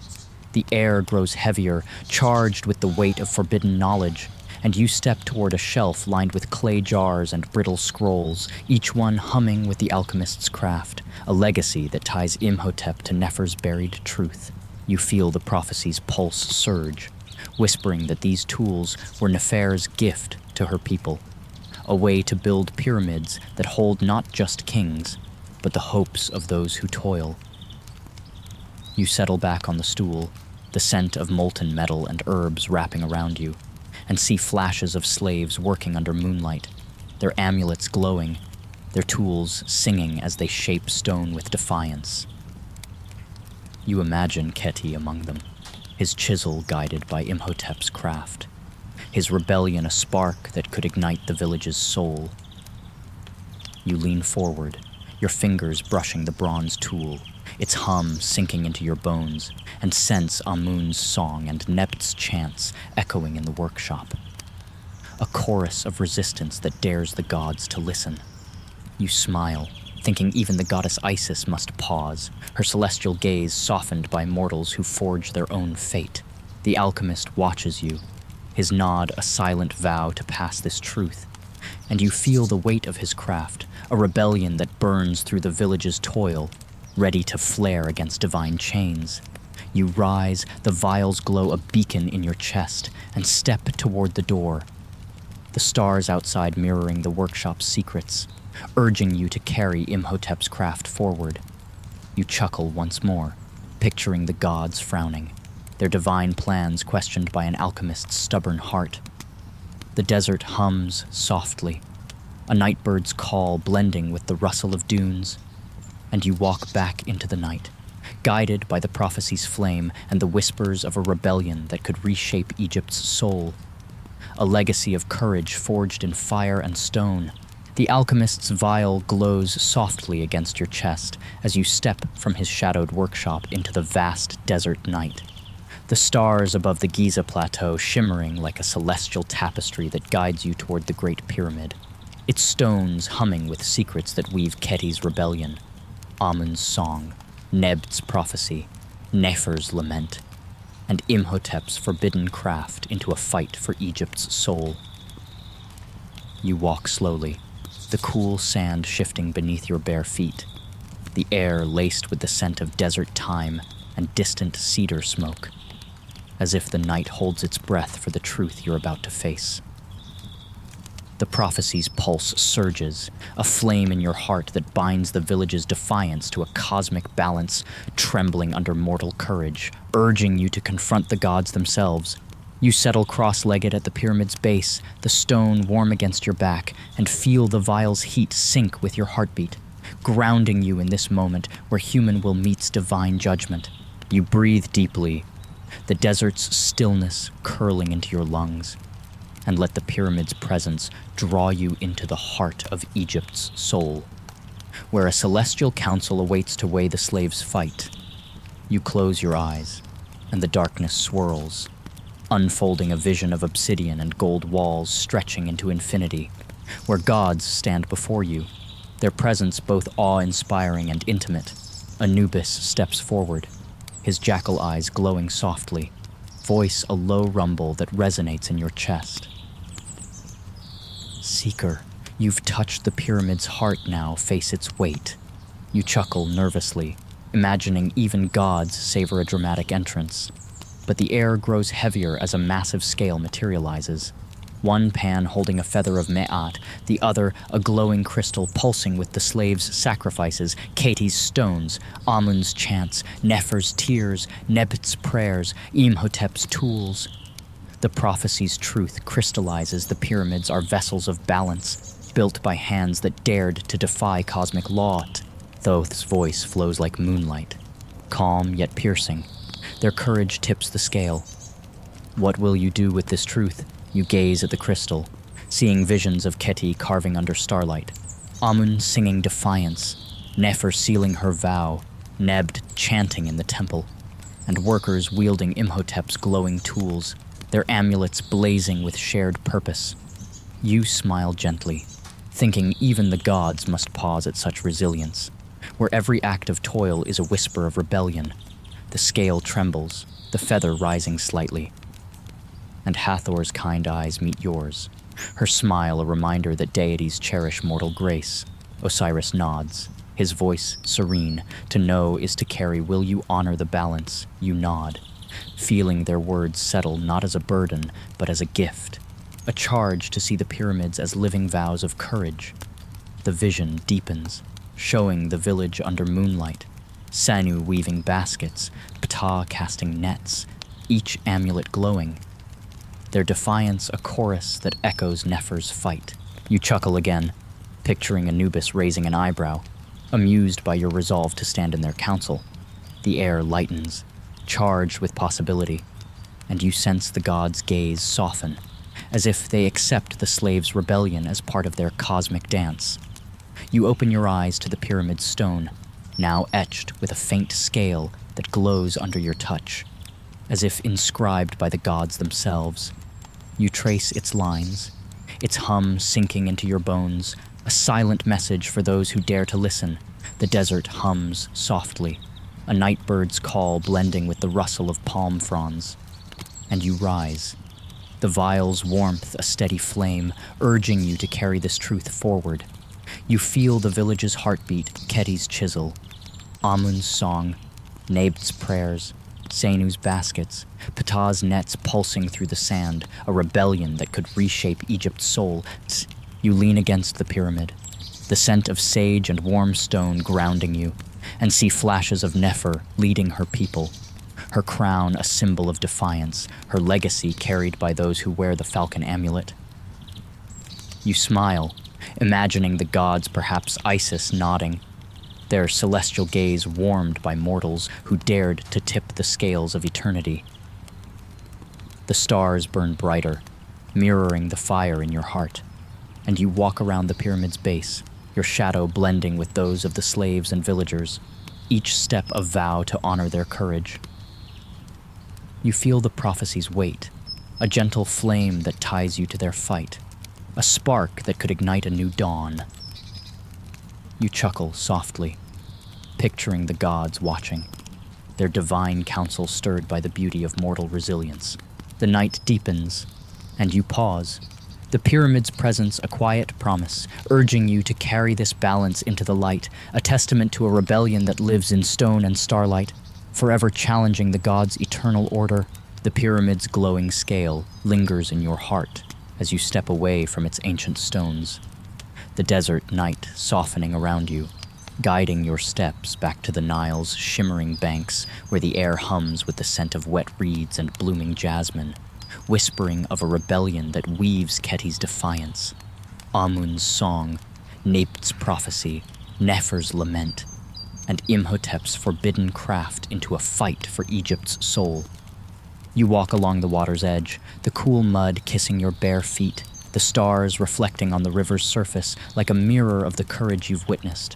The air grows heavier, charged with the weight of forbidden knowledge, and you step toward a shelf lined with clay jars and brittle scrolls, each one humming with the alchemist's craft, a legacy that ties Imhotep to Nefer's buried truth. You feel the prophecy's pulse surge, whispering that these tools were Nefer's gift to her people, a way to build pyramids that hold not just kings, but the hopes of those who toil. You settle back on the stool, the scent of molten metal and herbs wrapping around you, and see flashes of slaves working under moonlight, their amulets glowing, their tools singing as they shape stone with defiance. You imagine Khety among them, his chisel guided by Imhotep's craft, his rebellion a spark that could ignite the village's soul. You lean forward, your fingers brushing the bronze tool, its hum sinking into your bones, and sense Amun's song and Nebt's chants echoing in the workshop. A chorus of resistance that dares the gods to listen. You smile, thinking even the goddess Isis must pause, her celestial gaze softened by mortals who forge their own fate. The alchemist watches you, his nod a silent vow to pass this truth, and you feel the weight of his craft, a rebellion that burns through the village's toil, ready to flare against divine chains. You rise, the vials glow a beacon in your chest, and step toward the door, the stars outside mirroring the workshop's secrets, urging you to carry Imhotep's craft forward. You chuckle once more, picturing the gods frowning, their divine plans questioned by an alchemist's stubborn heart. The desert hums softly, a nightbird's call blending with the rustle of dunes, and you walk back into the night, guided by the prophecy's flame and the whispers of a rebellion that could reshape Egypt's soul. A legacy of courage forged in fire and stone. The alchemist's vial glows softly against your chest as you step from his shadowed workshop into the vast desert night. The stars above the Giza plateau shimmering like a celestial tapestry that guides you toward the Great Pyramid, its stones humming with secrets that weave Khety's rebellion, Amun's song, Nebt's prophecy, Nefer's lament, and Imhotep's forbidden craft into a fight for Egypt's soul. You walk slowly, the cool sand shifting beneath your bare feet, the air laced with the scent of desert thyme and distant cedar smoke, as if the night holds its breath for the truth you're about to face. The prophecy's pulse surges, a flame in your heart that binds the village's defiance to a cosmic balance, trembling under mortal courage, urging you to confront the gods themselves. You settle cross-legged at the pyramid's base, the stone warm against your back, and feel the vial's heat sink with your heartbeat, grounding you in this moment where human will meets divine judgment. You breathe deeply, the desert's stillness curling into your lungs, and let the pyramid's presence draw you into the heart of Egypt's soul, where a celestial council awaits to weigh the slaves' fight. You close your eyes, and the darkness swirls, unfolding a vision of obsidian and gold walls stretching into infinity, where gods stand before you, their presence both awe-inspiring and intimate. Anubis steps forward, his jackal eyes glowing softly, voice a low rumble that resonates in your chest. Seeker, you've touched the pyramid's heart now, face its weight. You chuckle nervously, imagining even gods savor a dramatic entrance. But the air grows heavier as a massive scale materializes. One pan holding a feather of Me'at, the other a glowing crystal pulsing with the slaves' sacrifices, Khety's stones, Amun's chants, Nefer's tears, Nebt's prayers, Imhotep's tools. The prophecy's truth crystallizes. The pyramids are vessels of balance, built by hands that dared to defy cosmic law. Thoth's voice flows like moonlight, calm yet piercing. Their courage tips the scale. What will you do with this truth? You gaze at the crystal, seeing visions of Khety carving under starlight, Amun singing defiance, Nefer sealing her vow, Nebt chanting in the temple, and workers wielding Imhotep's glowing tools, their amulets blazing with shared purpose. You smile gently, thinking even the gods must pause at such resilience, where every act of toil is a whisper of rebellion. The scale trembles, the feather rising slightly. and Hathor's kind eyes meet yours, her smile a reminder that deities cherish mortal grace. Osiris nods, his voice serene. To know is to carry. Will you honor the balance? You nod, feeling their words settle not as a burden, but as a gift, a charge to see the pyramids as living vows of courage. The vision deepens, showing the village under moonlight, Sanu weaving baskets, Ptah casting nets, each amulet glowing, their defiance a chorus that echoes Nefer's fight. You chuckle again, picturing Anubis raising an eyebrow, amused by your resolve to stand in their council. The air lightens, charged with possibility, and you sense the gods' gaze soften, as if they accept the slaves' rebellion as part of their cosmic dance. You open your eyes to the pyramid's stone, now etched with a faint scale that glows under your touch, as if inscribed by the gods themselves. You trace its lines, its hum sinking into your bones, a silent message for those who dare to listen. The desert hums softly, a night bird's call blending with the rustle of palm fronds. And you rise, the vial's warmth a steady flame, urging you to carry this truth forward. You feel the village's heartbeat, Khety's chisel, Amun's song, Nebt's prayers, Senu's baskets, Ptah's nets pulsing through the sand, a rebellion that could reshape Egypt's soul. You lean against the pyramid, the scent of sage and warm stone grounding you, and see flashes of Nefer leading her people, her crown a symbol of defiance, her legacy carried by those who wear the falcon amulet. You smile, imagining the gods, perhaps Isis, nodding, their celestial gaze warmed by mortals who dared to tip the scales of eternity. The stars burn brighter, mirroring the fire in your heart, and you walk around the pyramid's base, your shadow blending with those of the slaves and villagers, each step a vow to honor their courage. You feel the prophecy's weight, a gentle flame that ties you to their fight, a spark that could ignite a new dawn. You chuckle softly, picturing the gods watching, their divine counsel stirred by the beauty of mortal resilience. The night deepens, and you pause, the pyramid's presence a quiet promise, urging you to carry this balance into the light, a testament to a rebellion that lives in stone and starlight, forever challenging the gods' eternal order. The pyramid's glowing scale lingers in your heart as you step away from its ancient stones, the desert night softening around you, guiding your steps back to the Nile's shimmering banks where the air hums with the scent of wet reeds and blooming jasmine, whispering of a rebellion that weaves Khety's defiance, Amun's song, Nebt's prophecy, Nefer's lament, and Imhotep's forbidden craft into a fight for Egypt's soul. You walk along the water's edge, the cool mud kissing your bare feet, the stars reflecting on the river's surface like a mirror of the courage you've witnessed,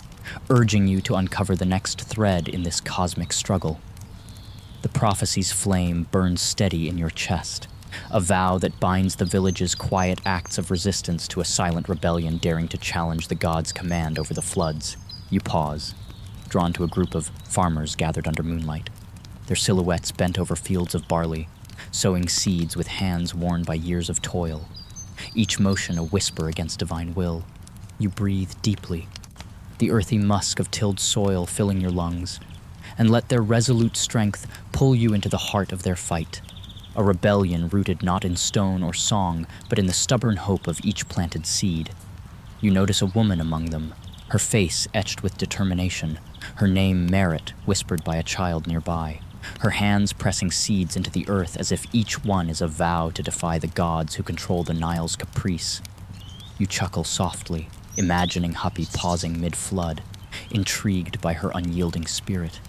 urging you to uncover the next thread in this cosmic struggle. The prophecy's flame burns steady in your chest, a vow that binds the village's quiet acts of resistance to a silent rebellion daring to challenge the gods' command over the floods. You pause, drawn to a group of farmers gathered under moonlight, their silhouettes bent over fields of barley, sowing seeds with hands worn by years of toil, each motion a whisper against divine will. You breathe deeply, the earthy musk of tilled soil filling your lungs, and let their resolute strength pull you into the heart of their fight, a rebellion rooted not in stone or song, but in the stubborn hope of each planted seed. You notice a woman among them, her face etched with determination, her name Merit whispered by a child nearby, her hands pressing seeds into the earth as if each one is a vow to defy the gods who control the Nile's caprice. You chuckle softly, imagining Hapi pausing mid-flood, intrigued by her unyielding spirit.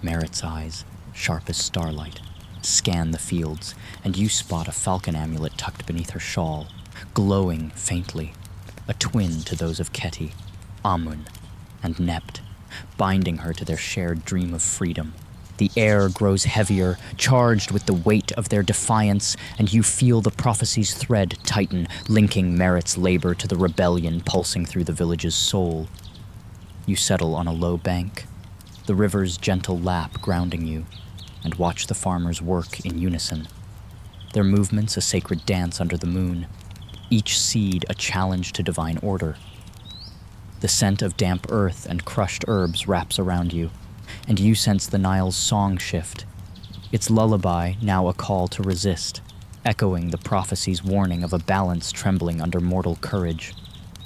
Merit's eyes, sharp as starlight, scan the fields, and you spot a falcon amulet tucked beneath her shawl, glowing faintly, a twin to those of Khety, Amun, and Nebt, binding her to their shared dream of freedom. The air grows heavier, charged with the weight of their defiance, and you feel the prophecy's thread tighten, linking Merit's labor to the rebellion pulsing through the village's soul. You settle on a low bank, the river's gentle lap grounding you, and watch the farmers work in unison. their movements a sacred dance under the moon, each seed a challenge to divine order. The scent of damp earth and crushed herbs wraps around you, and you sense the Nile's song shift, its lullaby now a call to resist, echoing the prophecy's warning of a balance trembling under mortal courage.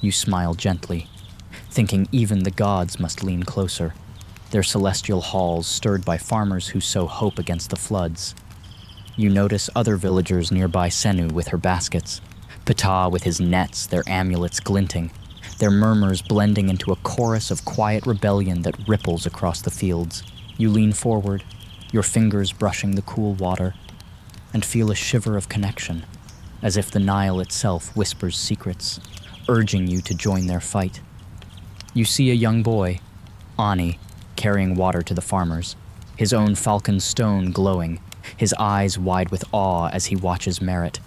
You smile gently, thinking even the gods must lean closer, their celestial halls stirred by farmers who sow hope against the floods. You notice other villagers nearby Senu with her baskets, Ptah with his nets, their amulets glinting, their murmurs blending into a chorus of quiet rebellion that ripples across the fields. You lean forward, your fingers brushing the cool water, and feel a shiver of connection, as if the Nile itself whispers secrets, urging you to join their fight. You see a young boy, Ani, carrying water to the farmers, his own falcon stone glowing, his eyes wide with awe as he watches Merit,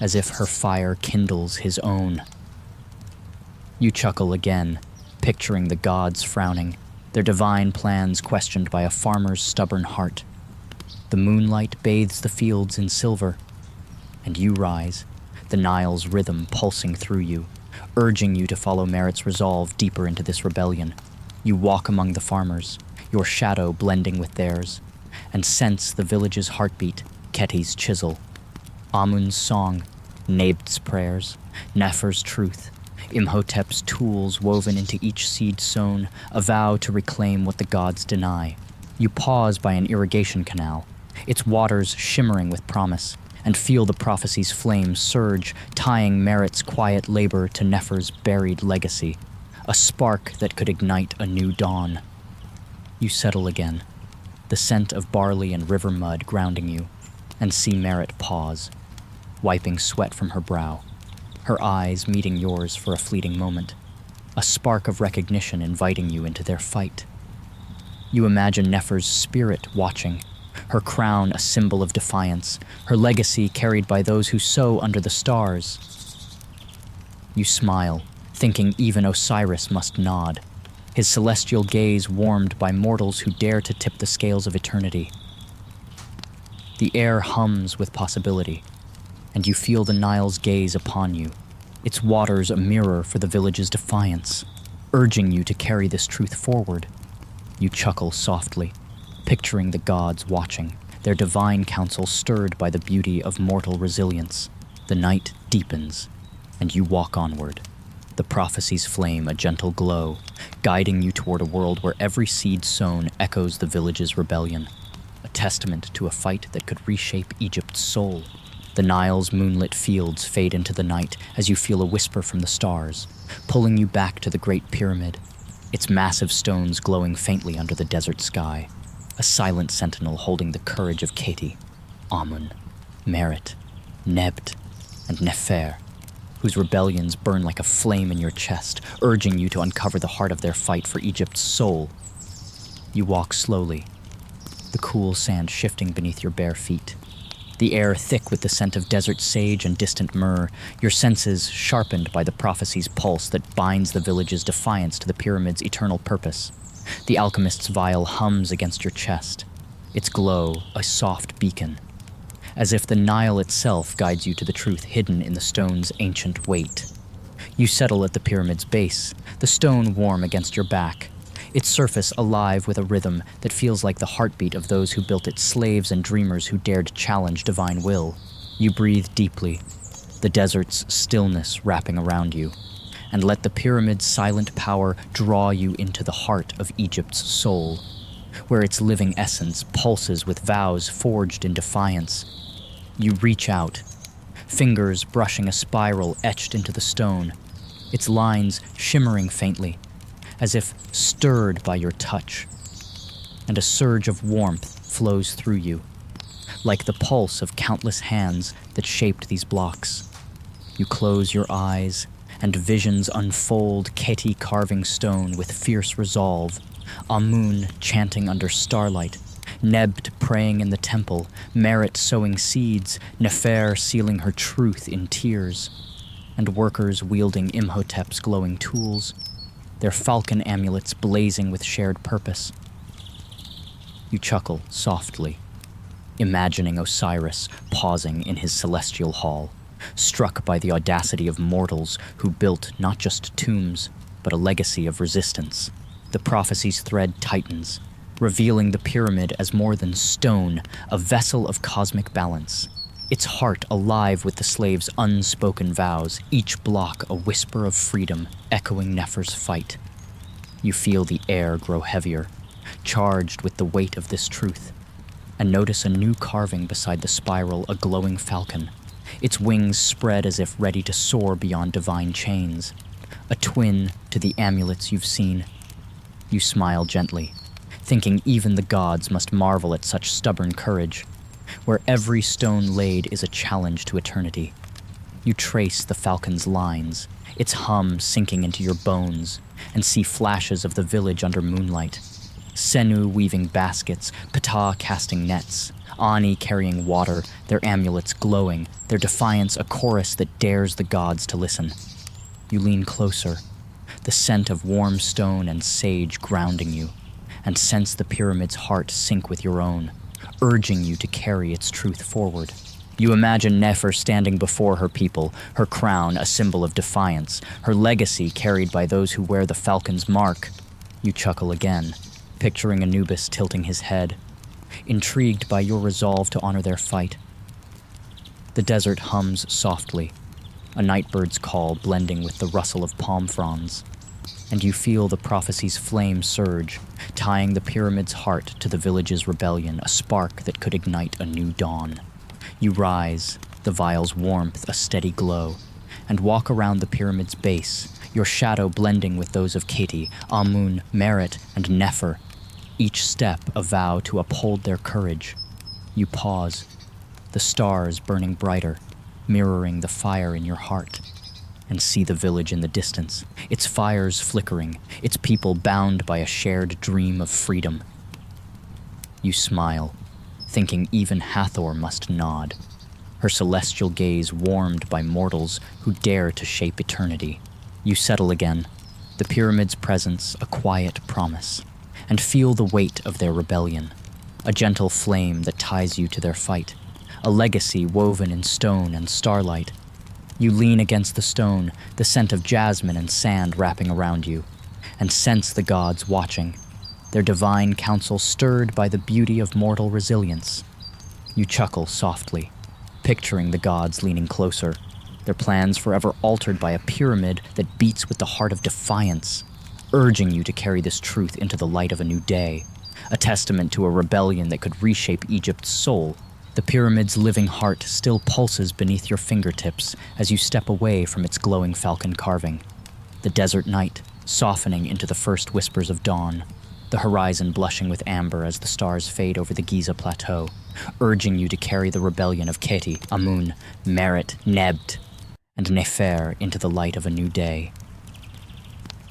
as if her fire kindles his own. You chuckle again, picturing the gods frowning, their divine plans questioned by a farmer's stubborn heart. The moonlight bathes the fields in silver, and you rise, the Nile's rhythm pulsing through you, urging you to follow Merit's resolve deeper into this rebellion. You walk among the farmers, your shadow blending with theirs, and sense the village's heartbeat, Khety's chisel, Amun's song, Nebt's prayers, Nefer's truth, Imhotep's tools woven into each seed sown, a vow to reclaim what the gods deny. You pause by an irrigation canal, its waters shimmering with promise, and feel the prophecy's flames surge, tying Merit's quiet labor to Nefer's buried legacy, a spark that could ignite a new dawn. You settle again, the scent of barley and river mud grounding you, and see Merit pause, wiping sweat from her brow, her eyes meeting yours for a fleeting moment, a spark of recognition inviting you into their fight. You imagine Nefer's spirit watching, her crown a symbol of defiance, her legacy carried by those who sow under the stars. You smile, thinking even Osiris must nod, his celestial gaze warmed by mortals who dare to tip the scales of eternity. The air hums with possibility, and you feel the Nile's gaze upon you, its waters a mirror for the village's defiance, urging you to carry this truth forward. You chuckle softly, picturing the gods watching, their divine counsel stirred by the beauty of mortal resilience. The night deepens, and you walk onward, the prophecy's flame a gentle glow, guiding you toward a world where every seed sown echoes the village's rebellion, a testament to a fight that could reshape Egypt's soul. The Nile's moonlit fields fade into the night as you feel a whisper from the stars, pulling you back to the Great Pyramid, its massive stones glowing faintly under the desert sky, a silent sentinel holding the courage of Khety, Amun, Merit, Nebt, and Nefer, whose rebellions burn like a flame in your chest, urging you to uncover the heart of their fight for Egypt's soul. You walk slowly, the cool sand shifting beneath your bare feet, the air thick with the scent of desert sage and distant myrrh, your senses sharpened by the prophecy's pulse that binds the village's defiance to the pyramid's eternal purpose. The alchemist's vial hums against your chest, its glow a soft beacon, as if the Nile itself guides you to the truth hidden in the stone's ancient weight. You settle at the pyramid's base, the stone warm against your back, its surface alive with a rhythm that feels like the heartbeat of those who built it, slaves and dreamers who dared challenge divine will. You breathe deeply, the desert's stillness wrapping around you, and let the pyramid's silent power draw you into the heart of Egypt's soul, where its living essence pulses with vows forged in defiance. You reach out, fingers brushing a spiral etched into the stone, its lines shimmering faintly, as if stirred by your touch, and a surge of warmth flows through you, like the pulse of countless hands that shaped these blocks. You close your eyes, and visions unfold, Khety carving stone with fierce resolve, Amun chanting under starlight, Nebt praying in the temple, Merit sowing seeds, Nefer sealing her truth in tears, and workers wielding Imhotep's glowing tools, their falcon amulets blazing with shared purpose. You chuckle softly, imagining Osiris pausing in his celestial hall, struck by the audacity of mortals who built not just tombs, but a legacy of resistance. The prophecy's thread tightens, revealing the pyramid as more than stone, a vessel of cosmic balance. Its heart alive with the slaves' unspoken vows, each block a whisper of freedom echoing Nefer's fight. You feel the air grow heavier, charged with the weight of this truth, and notice a new carving beside the spiral, a glowing falcon, its wings spread as if ready to soar beyond divine chains, a twin to the amulets you've seen. You smile gently, thinking even the gods must marvel at such stubborn courage, where every stone laid is a challenge to eternity. You trace the falcon's lines, its hum sinking into your bones, and see flashes of the village under moonlight. Senu weaving baskets, Ptah casting nets, Ani carrying water, their amulets glowing, their defiance a chorus that dares the gods to listen. You lean closer, the scent of warm stone and sage grounding you, and sense the pyramid's heart sink with your own, urging you to carry its truth forward. You imagine Nefer standing before her people, her crown a symbol of defiance, her legacy carried by those who wear the falcon's mark. You chuckle again, picturing Anubis tilting his head, intrigued by your resolve to honor their fight. The desert hums softly, a nightbird's call blending with the rustle of palm fronds, and you feel the prophecy's flame surge, tying the pyramid's heart to the village's rebellion, a spark that could ignite a new dawn. You rise, the vial's warmth a steady glow, and walk around the pyramid's base, your shadow blending with those of Khety, Amun, Merit, and Nefer, each step a vow to uphold their courage. You pause, the stars burning brighter, mirroring the fire in your heart, and see the village in the distance, its fires flickering, its people bound by a shared dream of freedom. You smile, thinking even Hathor must nod, her celestial gaze warmed by mortals who dare to shape eternity. You settle again, the pyramid's presence a quiet promise, and feel the weight of their rebellion, a gentle flame that ties you to their fight, a legacy woven in stone and starlight. You lean against the stone, the scent of jasmine and sand wrapping around you, and sense the gods watching, their divine counsel stirred by the beauty of mortal resilience. You chuckle softly, picturing the gods leaning closer, their plans forever altered by a pyramid that beats with the heart of defiance, urging you to carry this truth into the light of a new day, a testament to a rebellion that could reshape Egypt's soul. The pyramid's living heart still pulses beneath your fingertips as you step away from its glowing falcon carving. The desert night softening into the first whispers of dawn, the horizon blushing with amber as the stars fade over the Giza plateau, urging you to carry the rebellion of Khety, Amun, Merit, Nebt, and Nefer into the light of a new day.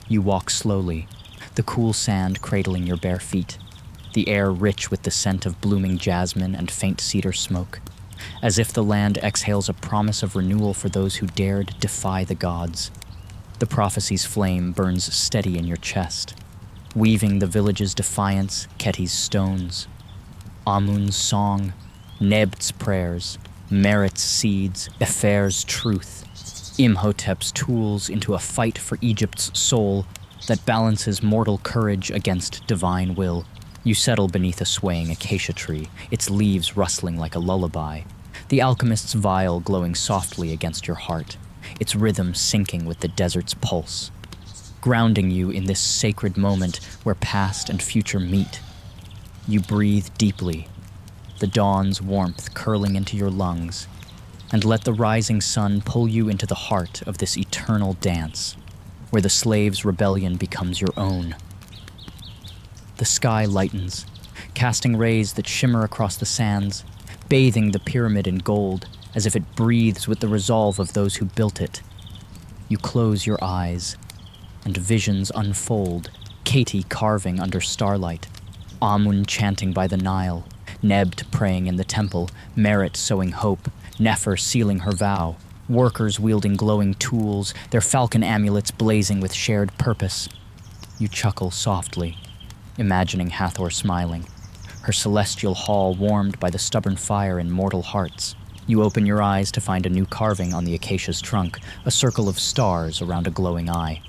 You walk slowly, the cool sand cradling your bare feet, the air rich with the scent of blooming jasmine and faint cedar smoke, as if the land exhales a promise of renewal for those who dared defy the gods. The prophecy's flame burns steady in your chest, weaving the village's defiance, Khety's stones, Amun's song, Nebt's prayers, Merit's seeds, Efer's truth, Imhotep's tools into a fight for Egypt's soul that balances mortal courage against divine will. You settle beneath a swaying acacia tree, its leaves rustling like a lullaby, the alchemist's vial glowing softly against your heart, its rhythm syncing with the desert's pulse, grounding you in this sacred moment where past and future meet. You breathe deeply, the dawn's warmth curling into your lungs, and let the rising sun pull you into the heart of this eternal dance, where the slave's rebellion becomes your own. The sky lightens, casting rays that shimmer across the sands, bathing the pyramid in gold as if it breathes with the resolve of those who built it. You close your eyes, and visions unfold, Khety carving under starlight, Amun chanting by the Nile, Nebt praying in the temple, Merit sowing hope, Nefer sealing her vow, workers wielding glowing tools, their falcon amulets blazing with shared purpose. You chuckle softly, imagining Hathor smiling, her celestial hall warmed by the stubborn fire in mortal hearts. You open your eyes to find a new carving on the acacia's trunk, a circle of stars around a glowing eye,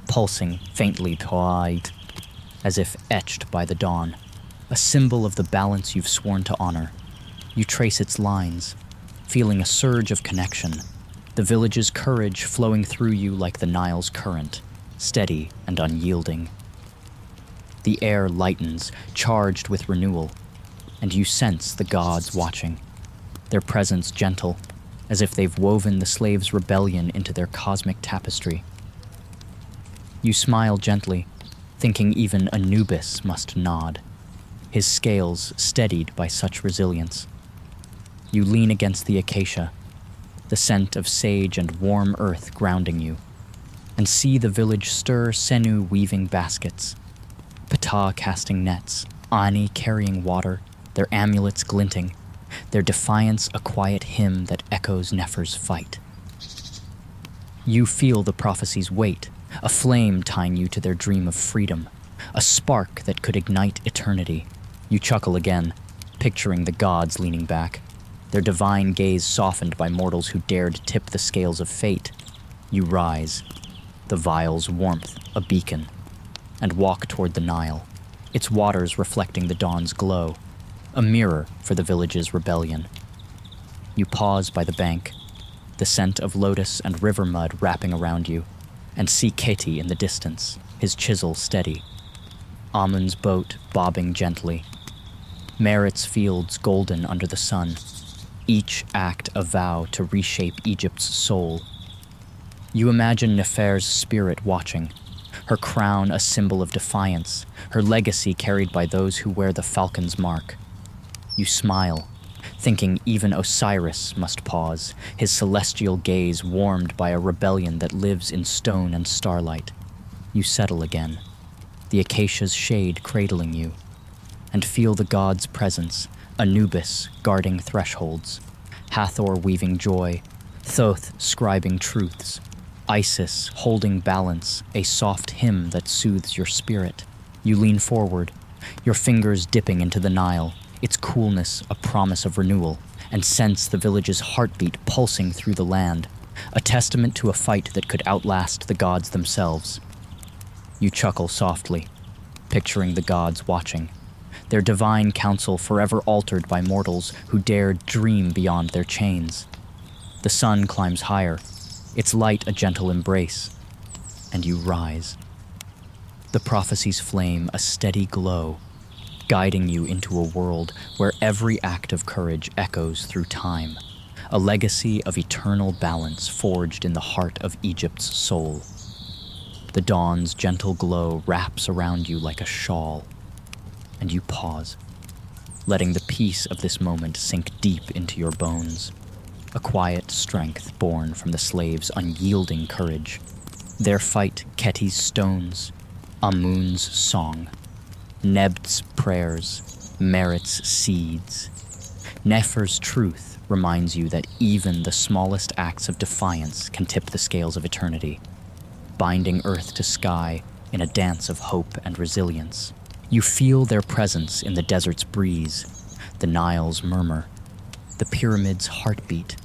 pulsing faintly to'ait, as if etched by the dawn, a symbol of the balance you've sworn to honor. You trace its lines, feeling a surge of connection, the village's courage flowing through you like the Nile's current, steady and unyielding. The air lightens, charged with renewal, and you sense the gods watching, their presence gentle, as if they've woven the slaves' rebellion into their cosmic tapestry. You smile gently, thinking even Anubis must nod, his scales steadied by such resilience. You lean against the acacia, the scent of sage and warm earth grounding you, and see the village stir, Senu weaving baskets, Ptah casting nets, Ani carrying water, their amulets glinting, their defiance a quiet hymn that echoes Nefer's fight. You feel the prophecy's weight, a flame tying you to their dream of freedom, a spark that could ignite eternity. You chuckle again, picturing the gods leaning back, their divine gaze softened by mortals who dared tip the scales of fate. You rise, the vial's warmth a beacon, and walk toward the Nile, its waters reflecting the dawn's glow, a mirror for the village's rebellion. You pause by the bank, the scent of lotus and river mud wrapping around you, and see Khety in the distance, his chisel steady, Amun's boat bobbing gently, Merit's fields golden under the sun, each act a vow to reshape Egypt's soul. You imagine Nefer's spirit watching, her crown a symbol of defiance, her legacy carried by those who wear the falcon's mark. You smile, thinking even Osiris must pause, his celestial gaze warmed by a rebellion that lives in stone and starlight. You settle again, the acacia's shade cradling you, and feel the god's presence, Anubis guarding thresholds, Hathor weaving joy, Thoth scribing truths, Isis holding balance, a soft hymn that soothes your spirit. You lean forward, your fingers dipping into the Nile, its coolness a promise of renewal, and sense the village's heartbeat pulsing through the land, a testament to a fight that could outlast the gods themselves. You chuckle softly, picturing the gods watching, their divine counsel forever altered by mortals who dared dream beyond their chains. The sun climbs higher, its light a gentle embrace, and you rise. The prophecy's flame a steady glow, guiding you into a world where every act of courage echoes through time, a legacy of eternal balance forged in the heart of Egypt's soul. The dawn's gentle glow wraps around you like a shawl, and you pause, letting the peace of this moment sink deep into your bones, a quiet strength born from the slaves' unyielding courage. Their fight Khety's stones, Amun's song, Nebt's prayers, Merit's seeds. Nefer's truth reminds you that even the smallest acts of defiance can tip the scales of eternity, binding earth to sky in a dance of hope and resilience. You feel their presence in the desert's breeze, the Nile's murmur, the pyramid's heartbeat,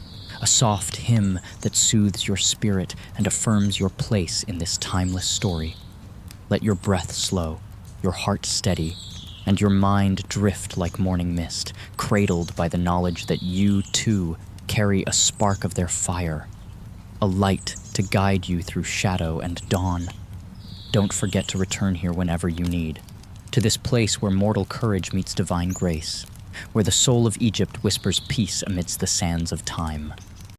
a soft hymn that soothes your spirit and affirms your place in this timeless story. Let your breath slow, your heart steady, and your mind drift like morning mist, cradled by the knowledge that you, too, carry a spark of their fire, a light to guide you through shadow and dawn. Don't forget to return here whenever you need, to this place where mortal courage meets divine grace, where the soul of Egypt whispers peace amidst the sands of time.